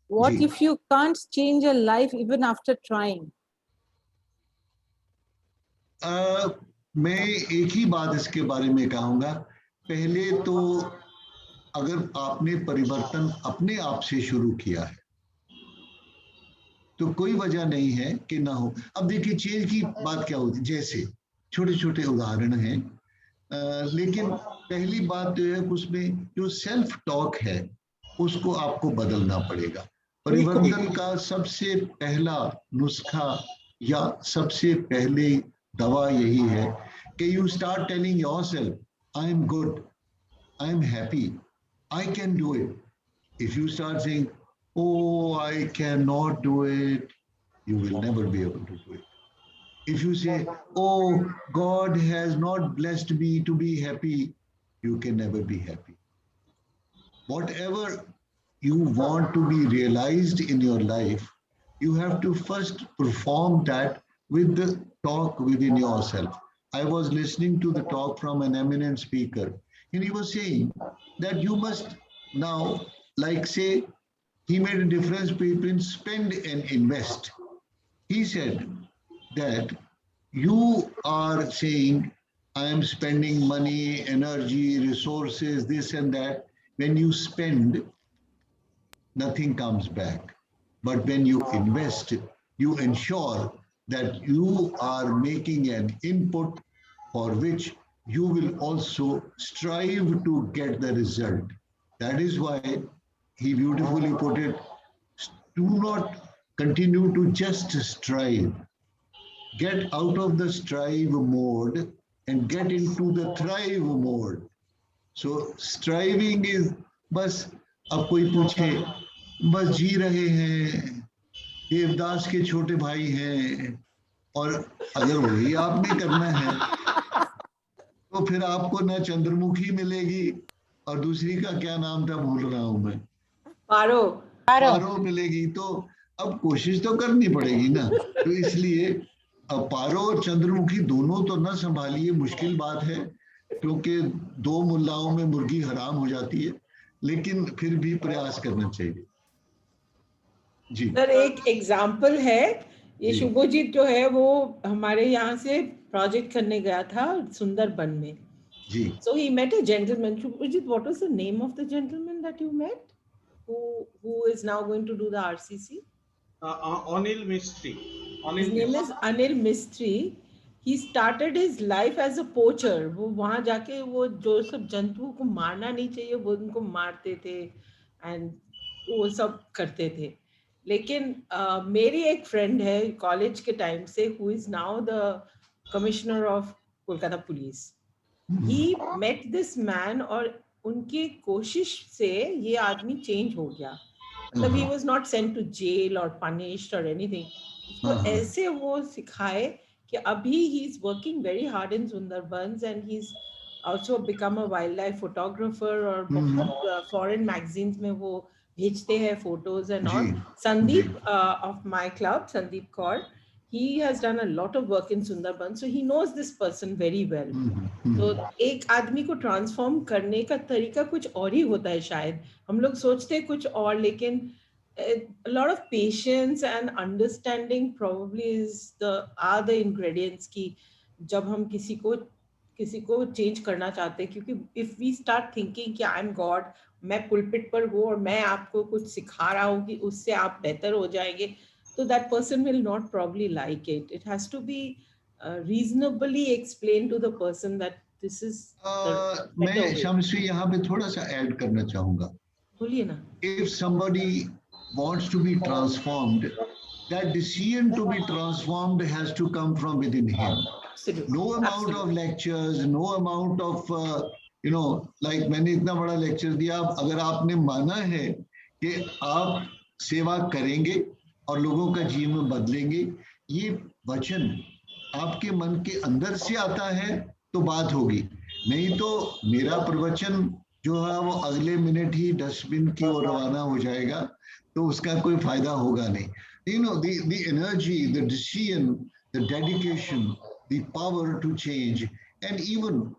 What if you can't change your life even after trying? मैं एक ही बात इसके बारे में कहूँगा। पहले तो अगर आपने परिवर्तन अपने आप से शुरू किया है तो कोई वजह नहीं है कि ना हो। अब देखिए चेंज की बात क्या होती है, जैसे छोटे छोटे उदाहरण हैं, लेकिन पहली बात तो है उसमें जो सेल्फ टॉक है उसको आपको बदलना पड़ेगा। परिवर्तन का सबसे पहला नुस्खा या सबसे पहले दवा यही है कि you start telling yourself I am good, I am happy, I can do it. If you start saying oh I cannot do it, you will never be able to do it. If you say, oh, God has not blessed me to be happy, you can never be happy. Whatever you want to be realized in your life, you have to first perform that with the talk within yourself. I was listening to the talk from an eminent speaker, and he was saying that you must now, like, say, he made a difference between spend and invest. He said that you are saying, I am spending money, energy, resources, this and that. When you spend, nothing comes back. But when you invest, you ensure that you are making an input for which you will also strive to get the result. That is why he beautifully put it, do not continue to just strive. Get out of the strive mode and get into the thrive mode. So striving is बस अब कोई पूछे बस जी रहे हैं देवदास के छोटे भाई हैं और अगर वही आपने करना है तो फिर आपको ना चंद्रमुखी मिलेगी और दूसरी का क्या नाम था भूल रहा हूं मैं पारो पारो मिलेगी तो अब कोशिश तो करनी पड़ेगी ना तो इसलिए अब पारो और चंद्रमुखी दोनों तो ना संभालिए मुश्किल बात है क्योंकि दो मुल्लाओं में मुर्गी हराम हो जाती है लेकिन फिर भी प्रयास करना चाहिए जी सर एक एग्जाम्पल है ये जी। शुभजीत जो है वो हमारे यहाँ से प्रोजेक्ट करने गया था सुंदरबन में जी so he met a gentleman. Shubhajit, what was the name of the gentleman that you met who is now going to do the RCC? Anil Mistry. His name is Anil Mistry. He started his life as a poacher. वो वहाँ जाके वो जो सब जंतुओं को मारना नहीं चाहिए वो उनको मारते थे and वो सब करते थे लेकिन मेरी एक फ्रेंड है कॉलेज के टाइम से who is now the commissioner of Kolkata police. He met this man और उनकी कोशिश से ये आदमी चेंज हो गया मतलब he was not sent to jail or punished or anything. उसको ऐसे वो सिखाए कि अभी he is working very hard in Sundarbans and he's also become a wildlife photographer और बहुत foreign magazines में वो भेजते हैं photos and all. Sandeep of my club, Sandeep Kaur, he has done a lot of work in Sundarbans, so he knows this person very well. तो एक आदमी को ट्रांसफॉर्म करने का तरीका कुछ और ही होता है शायद हम लोग सोचते हैं कुछ और लेकिन a lot of patience and understanding probably are the ingredients की जब हम किसी को चेंज करना चाहते हैं क्योंकि if we start thinking कि I'm God मैं पुलपिट पर हूँ और मैं आपको कुछ सिखा रहा हूँ कि उससे आप बेहतर हो जाएंगे तो that person will not probably like it. It has to be reasonably explained to the person that this is मैं शमश्री यहाँ पे थोड़ा सा ऐड करना चाहूंगा बोलिए ना if somebody wants to be transformed that decision to be transformed has to come from within him. Absolutely. No amount of lectures, no amount of like मैंने इतना बड़ा लेक्चर दिया अगर आपने माना है कि आप सेवा करेंगे और लोगों का जीवन बदलेंगे ये वचन आपके मन के अंदर से आता है तो बात होगी नहीं तो मेरा प्रवचन जो है वो अगले मिनट ही डस्टबिन की ओर रवाना हो जाएगा तो उसका कोई फायदा होगा नहीं the energy, the decision, the dedication, the power to change, and even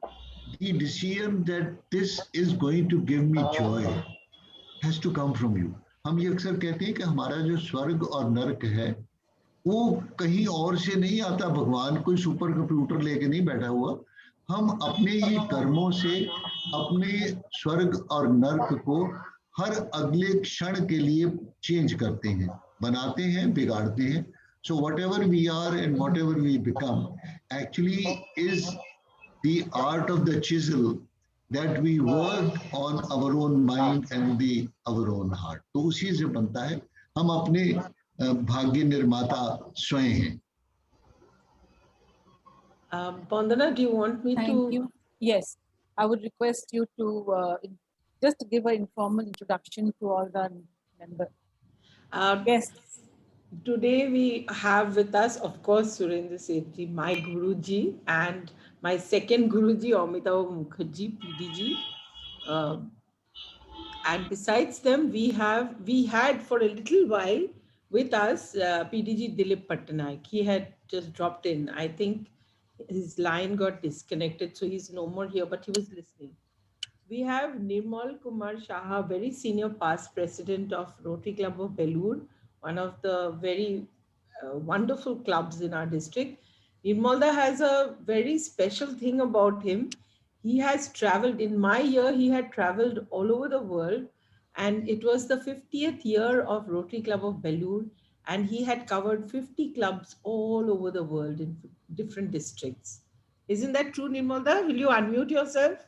the decision that this is going to give me joy has to come from you. हम ये अक्सर कहते हैं कि हमारा जो स्वर्ग और नरक है वो कहीं और से नहीं आता भगवान कोई सुपर कंप्यूटर लेके नहीं बैठा हुआ हम अपने ही कर्मों से अपने स्वर्ग और नरक को हर अगले क्षण के लिए चेंज करते हैं बनाते हैं बिगाड़ते हैं so whatever we are and whatever we become actually is the art of the chisel that we work on our own mind and our own heart तो उसी से बनता है हम अपने भाग्य निर्माता स्वयं हैं Vandana, do you want me Thank to? you. Yes, I would request you to just give an informal introduction to all the member guests. Today we have with us, of course, Surendra Seth, my Guruji, and my second Guruji, Amitav Mukherjee, PDG. And besides them, we had for a little while with us PDG Dilip Patnaik. He had just dropped in. I think his line got disconnected, so he's no more here, but he was listening. We have Nirmal Kumar Shaha, very senior past president of Rotary Club of Belur, one of the very wonderful clubs in our district. Nirmalda has a very special thing about him. He has traveled, in my year, he had traveled all over the world, and it was the 50th year of Rotary Club of Belur, and he had covered 50 clubs all over the world in different districts. Isn't that true, Nirmalda? Will you unmute yourself?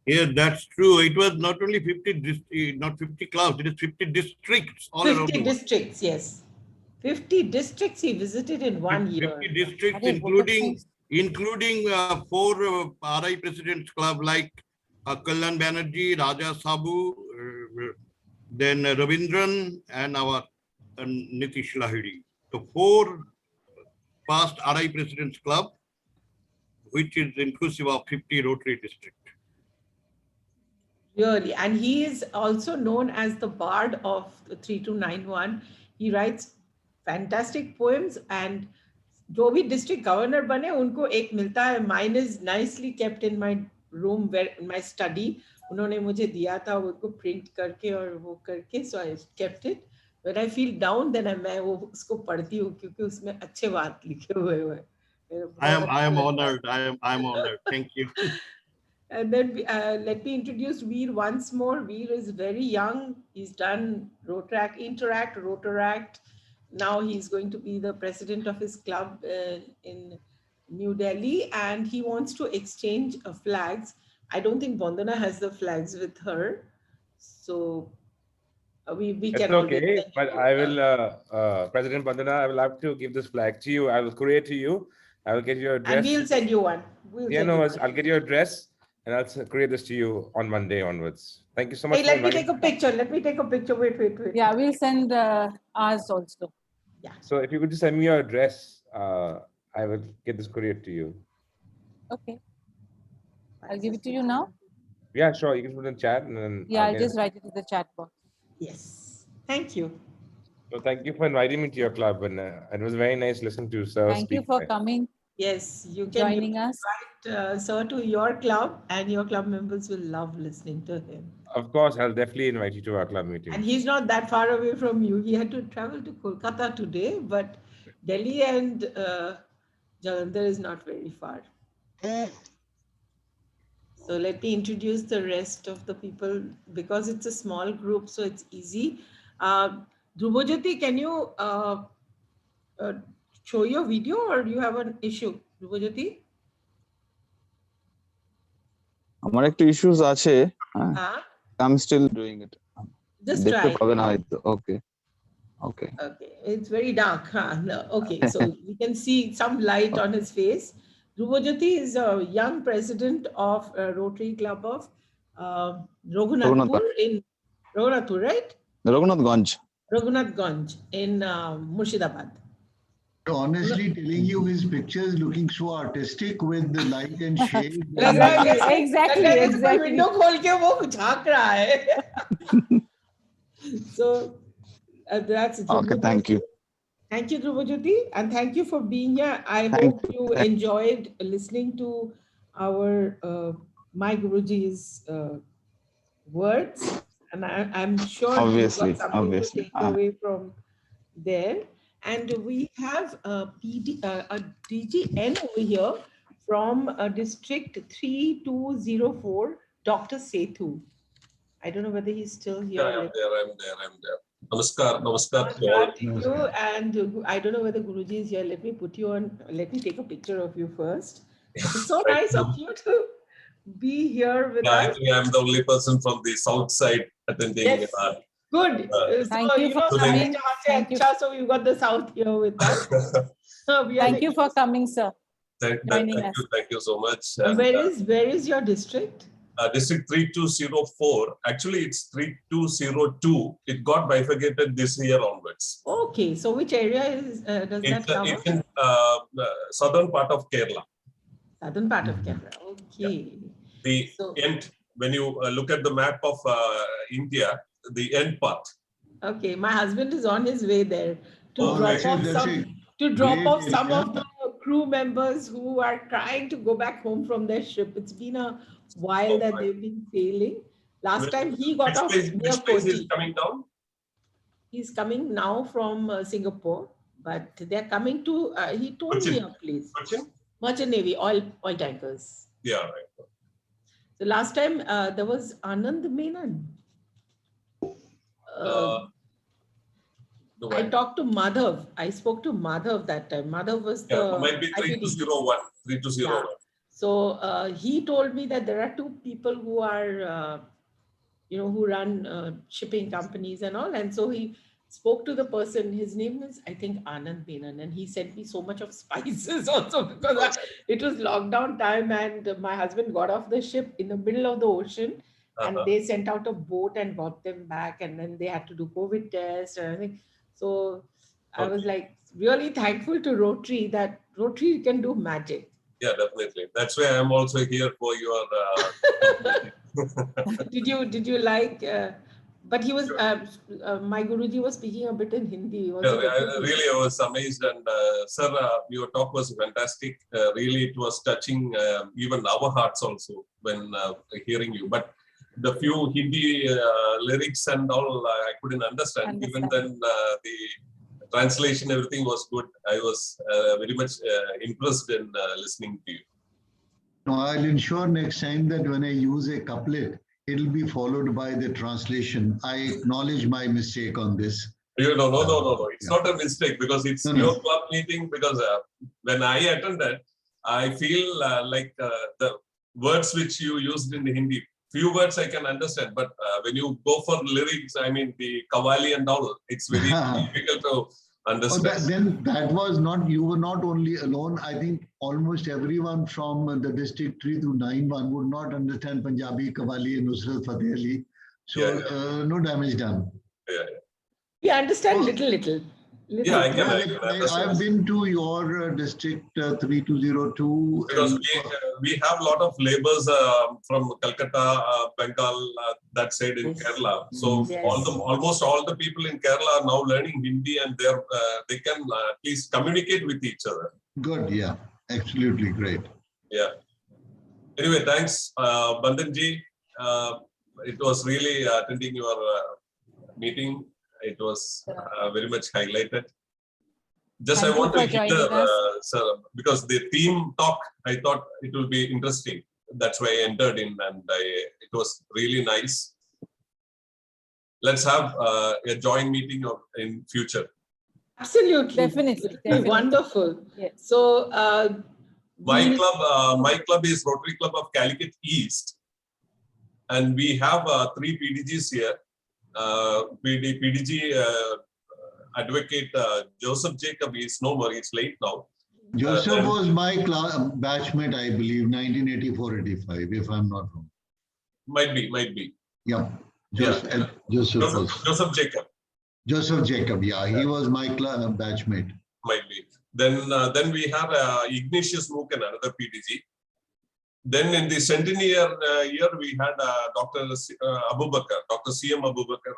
Yeah, that's true. It was not only 50, not 50 clubs, it is 50 districts all around the 50 world. districts, yes. 50 districts he visited in 1 year. 50 districts, including 4 RI Presidents Club like Kalyan Banerjee, Raja Sabu, then Ravindran, and our Nitish Lahiri. So 4 past RI Presidents Club, which is inclusive of 50 Rotary districts. Really, and he is also known as the Bard of 3291. He writes fantastic poems, and जो भी district governor बने उनको एक मिलता है. Mine is nicely kept in my room, where in my study. उन्होंने मुझे दिया था उसको print करके और वो करके, so I kept it. When I feel down, then मैं वो उसको पढ़ती हूँ क्योंकि उसमें अच्छे बात लिखे हुए हैं. I am honored. I am honored. Thank you. And then let me introduce Veer once more. Veer is very young. He's done Rotaract. Now he's going to be the president of his club in New Delhi, and he wants to exchange flags. I don't think Vandana has the flags with her. So we It's can okay, but I will, President Vandana, I will have to give this flag to you. I will courier to you. I will get your address. And we'll send you one. I'll get your address and I'll create this to you on Monday onwards. Thank you so much. Hey, let me take a picture. Wait. Yeah, we'll send ours also. Yeah. So if you could just send me your address, I will get this couriered to you. Okay. I'll give it to you now. Yeah, sure. You can put it in chat and then. Yeah, I'll just write it in the chat box. Yes. Thank you. So thank you for inviting me to your club, and it was very nice listening to Sir Thank you for coming. Yes, you can joining us. invite Sir to your club, and your club members will love listening to him. Of course, I'll definitely invite you to our club meeting. And he's not that far away from you. He had to travel to Kolkata today, but Delhi and Jalandhar is not very far. So let me introduce the rest of the people, because it's a small group, so it's easy. Dhrubajyoti, can you show your video, or do you have an issue, Dhrubajyoti? আমার একটা issues আছে. I'm still doing it. Just দেখতে try. পাবে না হয়তো. Okay. Okay, it's very dark. Huh? No. Okay, so we can see some light on his face. Dhrubajyoti is a young president of Rotary Club of Raghunathpur in Raghunathpur, right? Raghunathganj in Murshidabad. Honestly telling you, his pictures looking so artistic with the light and shade. Exactly. Window खोल के वो झाँक रहा है. So that's okay. Thank you. Thank you, Dhrubajyoti, and thank you for being here. I hope you enjoyed listening to our my Guruji's words, and I'm sure obviously, you got something to take away from there. And we have a DGN over here from District 3204, Dr. Sethu. I don't know whether he's still here. Yeah, I'm there. Namaskar to all. And I don't know whether Guruji is here. Let me put you on. Let me take a picture of you first. It's so nice of you to be here with us. Actually, I'm the only person from the south side attending. Yes. Good. Thank you for coming. So you got the south here with us. Thank you for coming, sir. Thank you so much. Where is your district? District 3204. Actually, it's 3202. It got bifurcated this year onwards. Okay, so which area is does that cover? It's in southern part of Kerala. Southern part of Kerala. Okay. The end, when you look at the map of India, the end part. Okay, my husband is on his way there to drop off great some area. of the crew members who are trying to go back home from their ship. It's been a while that they've been sailing. Last time he got off near Which place is Kochi. coming down? He's coming now from Singapore, but they're coming to, he told me a place. Merchant Navy, oil tankers. Yeah, right. The last time there was Anand Menon. I talked to Madhav. I spoke to Madhav that time. Madhav was the might be 3201. 3201. Yeah. So he told me that there are two people who are, who run shipping companies and all. And so he spoke to the person. His name is, I think, Anand Menon, and he sent me so much of spices also because it was lockdown time, and my husband got off the ship in the middle of the ocean. And they sent out a boat and got them back, and then they had to do COVID tests and everything. So I was like really thankful to Rotary that Rotary can do magic. Yeah, definitely. That's why I'm also here for your. Did you like? But he was my Guruji was speaking a bit in Hindi. I was amazed, and sir, your talk was fantastic. Really, it was touching even our hearts also when hearing you. But the few Hindi lyrics and all, I couldn't understand. Even then, the translation, everything was good. I was very much impressed in listening to you. No, I'll ensure next time that when I use a couplet, it'll be followed by the translation. I acknowledge my mistake on this. No. It's not a mistake because it's your club meeting. Because when I attended, I feel like the words which you used in the Hindi, few words I can understand, but when you go for lyrics, I mean the Qawwali and all, it's very difficult to understand. Then that was not, you were not only alone. I think almost everyone from the district 3 to 9-1 would not understand Punjabi, Qawwali and Nusrat Fateh Ali. So no damage done. We understand little. Yeah, I can I've been to your district 3202. Because we have a lot of laborers from Calcutta, Bengal, that side in Kerala. So almost all the people in Kerala are now learning Hindi, and they can at least communicate with each other. Good, yeah, absolutely great. Yeah. Anyway, thanks, Bandhanji. It was really attending your meeting. It was very much highlighted. Just I want to hear, sir, because the theme talk, I thought it will be interesting. That's why I entered in, and it was really nice. Let's have a joint meeting in future. Absolutely, definitely. Wonderful. Yes. So my club is Rotary Club of Calicut East, and we have 3 PDGs here. PDG advocate Joseph Jacob is no more, he's late now. Joseph was my batchmate, I believe, 1984-85, if I'm not wrong. Might be. Yeah. Joseph Jacob. Joseph Jacob, yeah, he was my batchmate. Might be. Then we have Ignatius Mook and another PDG. Then in the centennial year, we had Dr. Abubakar, Dr. CM Abubakar,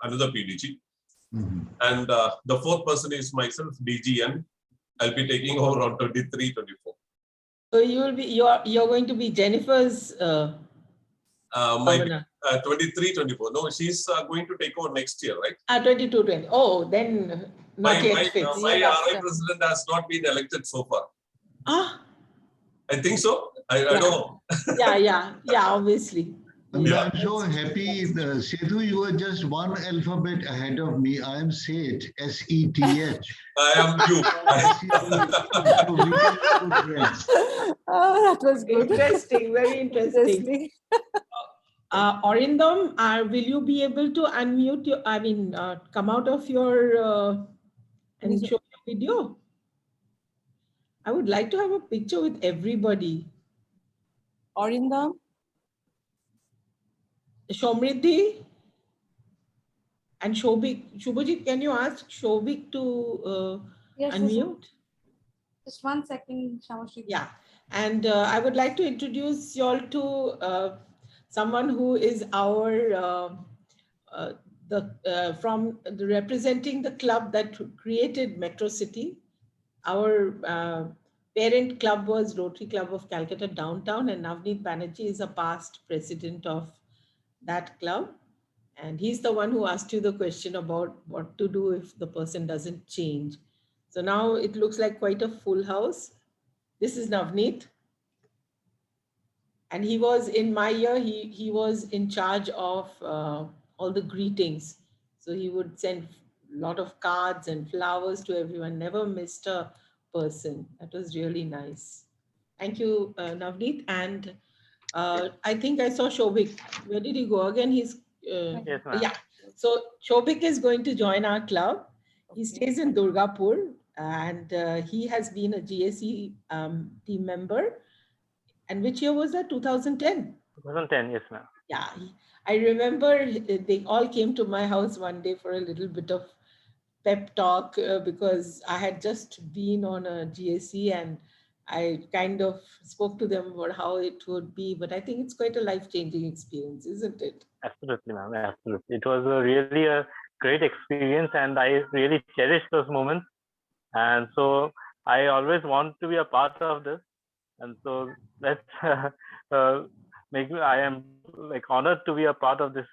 another PDG. And the 4th person is myself, DGN. I'll be taking over on 23-24. So you're going to be Jennifer's my 23-24. No, she's going to take over next year, right? 22-20. Oh, then not yet fixed. My RI president has not been elected so far. I think so. I don't know. Yeah, obviously. I'm so happy. Sethu, you are just one alphabet ahead of me. I am Seth, S-E-T-H. I am you. Oh, that was good. Interesting, very interesting. Orindam, will you be able to unmute come out of your and show your video? I would like to have a picture with everybody. Orindam? Shomridhi and Shobik. Shubhajit, can you ask Shobik to unmute? Just 1 second, Shamashri. Yeah, and I would like to introduce you all to someone who is our representing the club that created Metro City. Our parent club was Rotary Club of Calcutta Downtown, and Navneet Banerjee is a past president of that club. And he's the one who asked you the question about what to do if the person doesn't change. So now it looks like quite a full house. This is Navneet. And he was in my year, he was in charge of all the greetings. So he would send a lot of cards and flowers to everyone, never missed a person. That was really nice. Thank you, Navneet. And I think I saw Shobik. Where did he go again? He's, Yes, ma'am. yeah. So Shobik is going to join our club. He stays in Durgapur, and he has been a GSE team member. And which year was that? 2010? 2010, yes, ma'am. Yeah, I remember they all came to my house one day for a little bit of pep talk because I had just been on a GSE and I kind of spoke to them about how it would be. But I think it's quite a life-changing experience, isn't it? Absolutely, ma'am. Absolutely. It was really a great experience and I really cherish those moments. And so I always want to be a part of this. And so let's I am like honored to be a part of this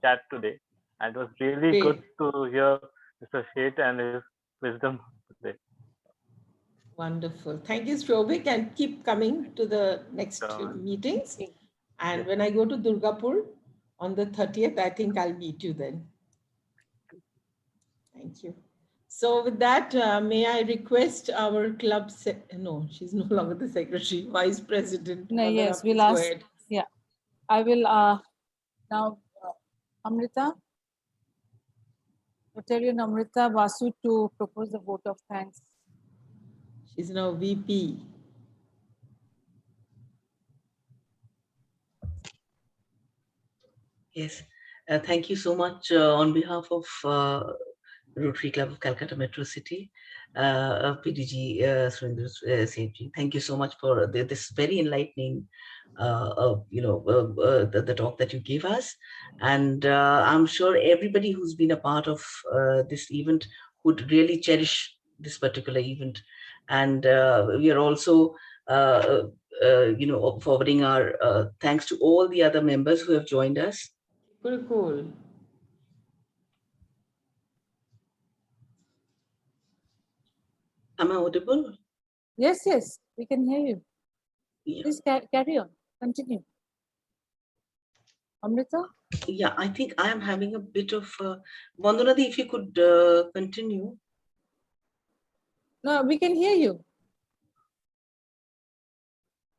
chat today. And it was really good to hear Mr. Sheth and his wisdom today. Wonderful. Thank you, Shobik, and keep coming to the next meetings. And when I go to Durgapur on the 30th, I think I'll meet you then. Thank you. So with that, may I request our club, no, she's no longer the secretary, vice president. No, yes, we'll ask. Yeah, I will now, Amrita, Rotarian Amrita Vasu to propose the vote of thanks. She's now VP. Yes, thank you so much on behalf of Rotary Club of Calcutta Metro City, PDG Surendra Seth. Thank you so much for this very enlightening, the talk that you gave us. And I'm sure everybody who's been a part of this event would really cherish this particular event. And we are also, forwarding our thanks to all the other members who have joined us. Cool. Am I audible? Yes, yes, we can hear you. Yeah. Please carry on, continue. Amrita? Yeah, I think I am having a bit of, Vandunadi, if you could continue. No, we can hear you.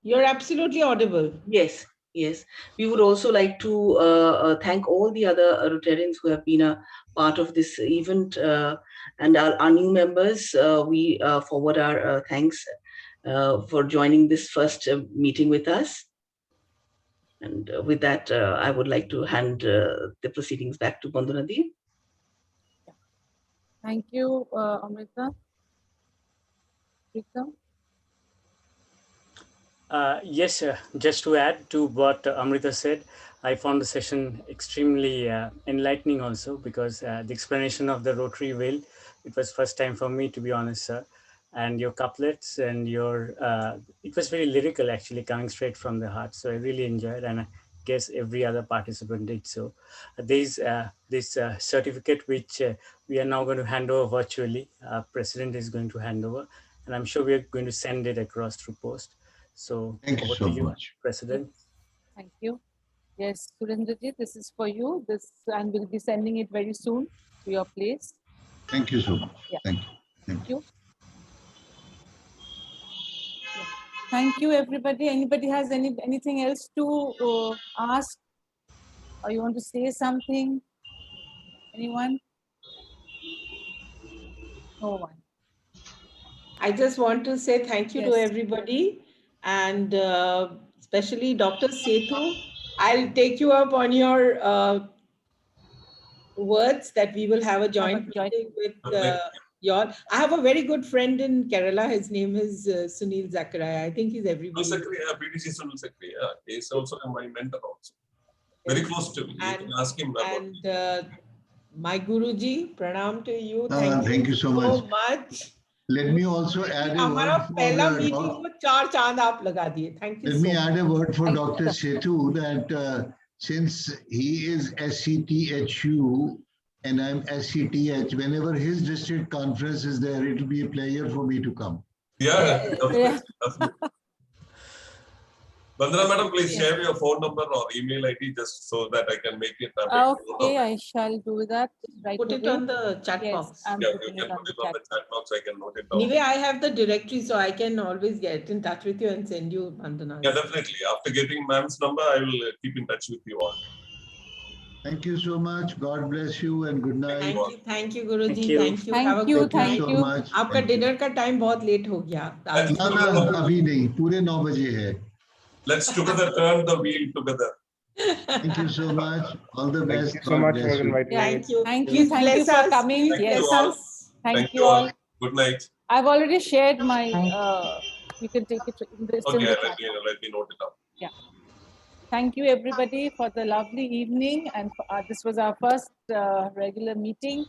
You're absolutely audible. Yes, yes. We would also like to thank all the other Rotarians who have been a part of this event and our new members. We forward our thanks for joining this first meeting with us. And with that, I would like to hand the proceedings back to Bandunadi. Thank you, Amrita. Rika? Yes, just to add to what Amrita said, I found the session extremely enlightening also because the explanation of the rotary wheel, it was first time for me, to be honest, sir. And your couplets and your, it was very lyrical actually, coming straight from the heart. So I really enjoyed, and I guess every other participant did so. This certificate which we are now going to hand over virtually, our president is going to hand over, and I'm sure we are going to send it across through post. So thank you so much, President. Thank you. Yes, Surendraji, this is for you. And we'll be sending it very soon to your place. Thank you so much. Yeah. Thank you. Thank you. Yeah. Thank you, everybody. Anybody has anything else to ask, or you want to say something? Anyone? No one. I just want to say thank you to everybody, and especially Dr. Sethu I'll take you up on your words that we will have a joint meeting with y'all. I have a very good friend in Kerala. His name is Sunil Zakaria. I think he's everybody. PDG Surendra Seth. Yeah, he's also my mentor also. Very close to me. You can ask him about and my Guruji, pranam to you. Thank you so much. Let me also add a word for Thank you. Let me add a word for Dr. Setu that since he is SCTHU and I'm SCTH, whenever his district conference is there, it will be a pleasure for me to come. Yeah, definitely. Vandana madam, please share your phone number or email ID just so that I can make it. Okay, I shall do that right Put away. it on the chat Yes, box. I'm Yeah, putting you can it on put the it on chat. the chat box. I can note it down. Anyway, I have the directory, so I can always get in touch with you and send you Vandana. Yeah, definitely. After getting ma'am's number, I will keep in touch with you all. Thank you so much. God bless you and good night. Thank you, Guruji. Thank you. Thank you. Have a good Thank night. you so much. आपका dinner का time बहुत late हो गया. ना अभी नहीं, पूरे 9 बजे है. Let's together turn the wheel together. Thank you so much. All the best. Thank you so much for inviting me. Thank you. Thank you for coming. Thank Yes. you all. Thank you all. Good night. I've already shared my. You can take it in the Okay, chat. let me note it down. Yeah. Thank you everybody for the lovely evening, and this was our first regular meeting.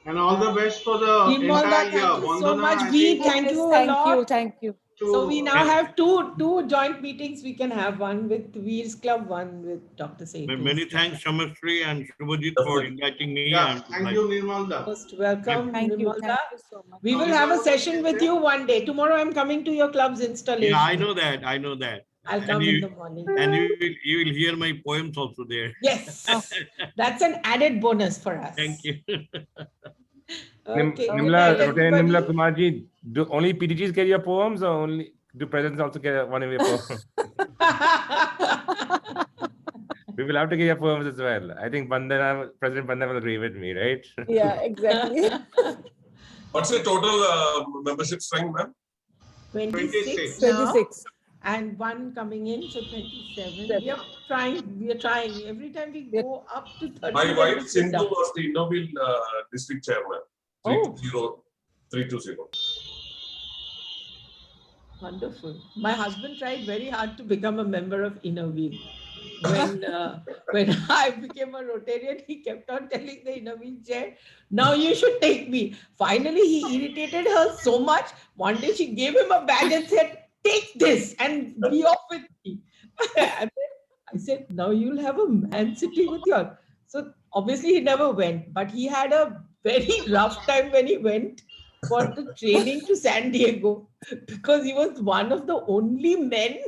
And all the best for the Nirmalda, entire year. thank you so Vandana, much. I We think thank you a Thank lot. you. Thank you. So we now have two joint meetings. We can have one with Veers Club, one with Dr. Setu. Many thanks, Shamasri and Shubhajit, for inviting me. Yeah, thank you, Nirmalda. Most welcome, Thank you. Nirmalda. Thank you so much. We will have a session with you one day. Tomorrow I'm coming to your club's installation. Yeah, I know that. I know that. I'll come in the morning. And you will hear my poems also there. Yes. That's an added bonus for us. Thank you. Okay. Nimla, Rotary Nimla Kumarji, do only PDGs get your poems or only do presidents also get one of your poems? We will have to get your poems as well. I think President Bandana will agree with me, right? Yeah, exactly. What's the total membership strength, ma'am? 26. 26. And one coming in, so 27. We are trying. Every time we go up to 30. My wife Sindhu was the Innoville district chairman. 320. Wonderful. My husband tried very hard to become a member of Innoville. When I became a Rotarian, he kept on telling the Innoville chair, now you should take me. Finally, he irritated her so much. One day she gave him a bag and said, take this and be off with me. And then I said, now you'll have a man sitting with you. So obviously he never went, but he had a very rough time when he went for the training to San Diego, because he was one of the only men,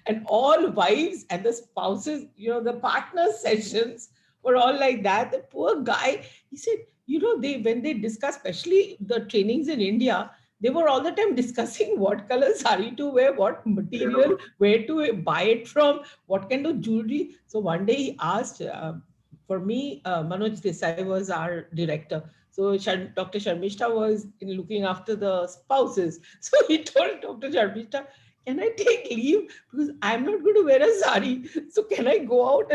and all wives and the spouses, the partner sessions were all like that. The poor guy, he said, when they discuss, especially the trainings in India, they were all the time discussing what color sari to wear, what material, where to buy it from, what kind of jewelry. So one day he asked, for me, Manoj Desai was our director. So Dr. Sharmishta was looking after the spouses. So he told Dr. Sharmishta, can I take leave? Because I'm not going to wear a sari. So can I go out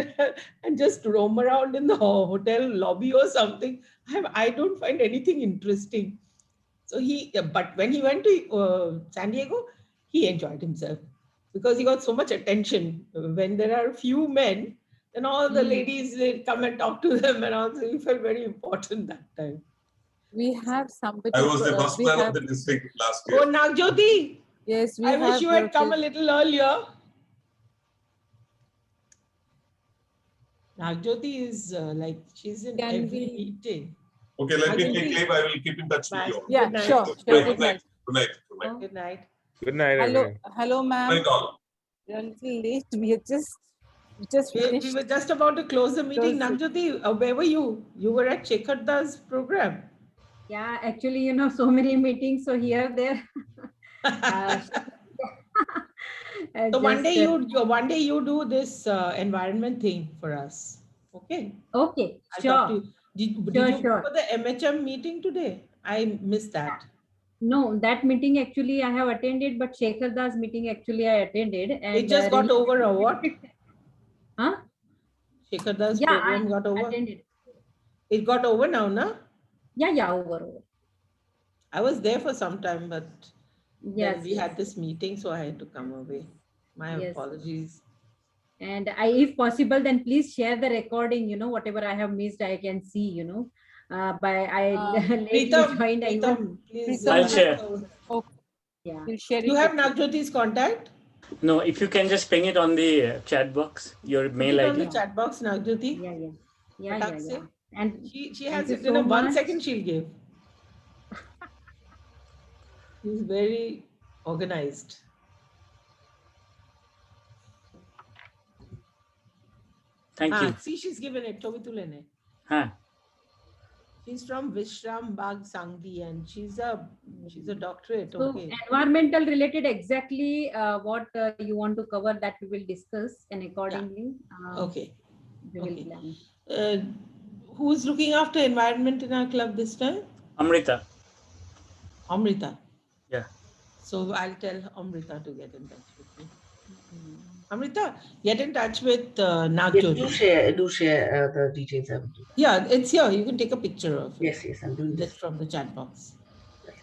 and just roam around in the hotel lobby or something? I don't find anything interesting. So but when he went to San Diego, he enjoyed himself because he got so much attention. When there are few men, then all the ladies, they come and talk to them, and also he felt very important that time. We have somebody. I was the bus man of the district last year. Oh, Nagjoti. Yes, I wish you had come a little earlier. Nagjoti is she's in every meeting. Okay, let me take leave. I will keep in touch with you. Yeah, sure. Good night. Good night. Good night. Hello, ma'am. Good night, all. We are a little late. We had just finished. We were just about to close the meeting. Nagjoti, where were you? You were at Shekhar program. Yeah, actually, so many meetings. So here, there. So one day you do this environment thing for us. Okay. Okay. Sure. Did you go for the MHM meeting today? I missed that. No, that meeting actually I have attended, but Shekhar Das meeting actually I attended. And it just got over or what? Huh? Shekhar-da's Yeah, program got over? attended. It got over now, na? Yeah, over. I was there for some time, but Yes, then we yes. had this meeting, so I had to come away. My Yes. apologies. And if possible, then please share the recording, whatever I have missed, I can see, lately Pritam, joined, I Pritam, please. I'll share. Okay. Yeah. We'll share You it have with you. Nagjyoti's contact? No, if you can just ping it on the chat box, your Put mail it on the ID. chat box, Nagjyoti. Yeah. Patak se. And She thank has you it so in a 1 much. second she'll give. She's very organized. Thank you. See, she's given it. Chovitulene. Huh. She's from Vishram Bagh Sangli and she's a doctorate. So Okay. environmental related, exactly what you want to cover, that we will discuss, and accordingly Okay. we will plan. Who's looking after environment in our club this time? Amrita. Amrita. Yeah. So I'll tell Amrita to get in touch with me. Amrita, get in touch with Nagjyoti. Do share the details. I will do that. Yeah, it's here. You can take a picture of it. Yes, I'm doing this from the chat box.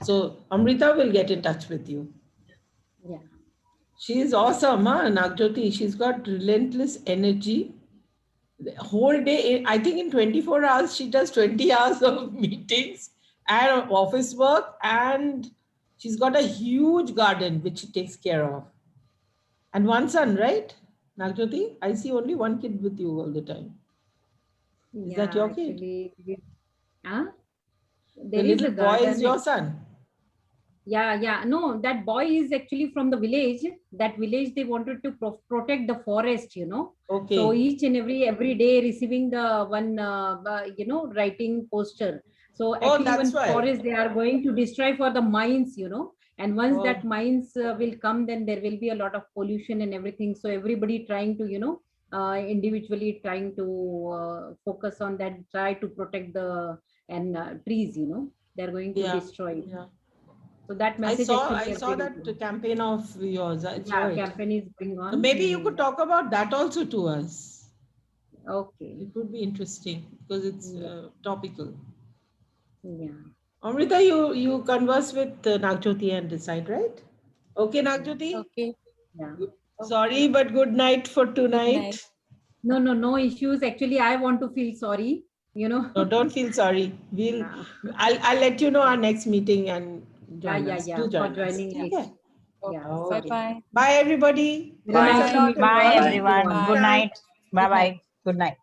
So Amrita will get in touch with you. Yeah. She is awesome, huh? Nagjyoti. She's got relentless energy. The whole day, I think in 24 hours, she does 20 hours of meetings and office work, and she's got a huge garden which she takes care of. And one son, right? Nagjyoti, I see only one kid with you all the time. Is that your kid? Huh? The little boy is your son? Yeah. No, that boy is actually from the village. That village, they wanted to protect the forest, Okay. So each and every day receiving the one, writing poster. So actually that's when why. forest, they are going to destroy for the mines, and once that Oh. mines will come, then there will be a lot of pollution and everything. So everybody trying to, individually trying to focus on that, try to protect the trees, they're going to destroy. Yeah. So that I message saw actually that campaign of yours. I saw it. campaign is going on. So maybe you could talk about that also to us. Okay. It would be interesting because it's topical. Yeah. Amrita, you converse with Nagjyoti and decide, right? Okay, Nagjyoti? Okay. Yeah. Sorry, but good night for tonight. No issues. Actually, I want to feel sorry, No, don't feel sorry. I'll let you know our next meeting and join us. Do for join us. joining next. Okay. Yeah. Okay. Bye-bye. Bye, everybody. Very nice to meet you. Bye, Bye, everyone. Good night. Bye-bye. Good night.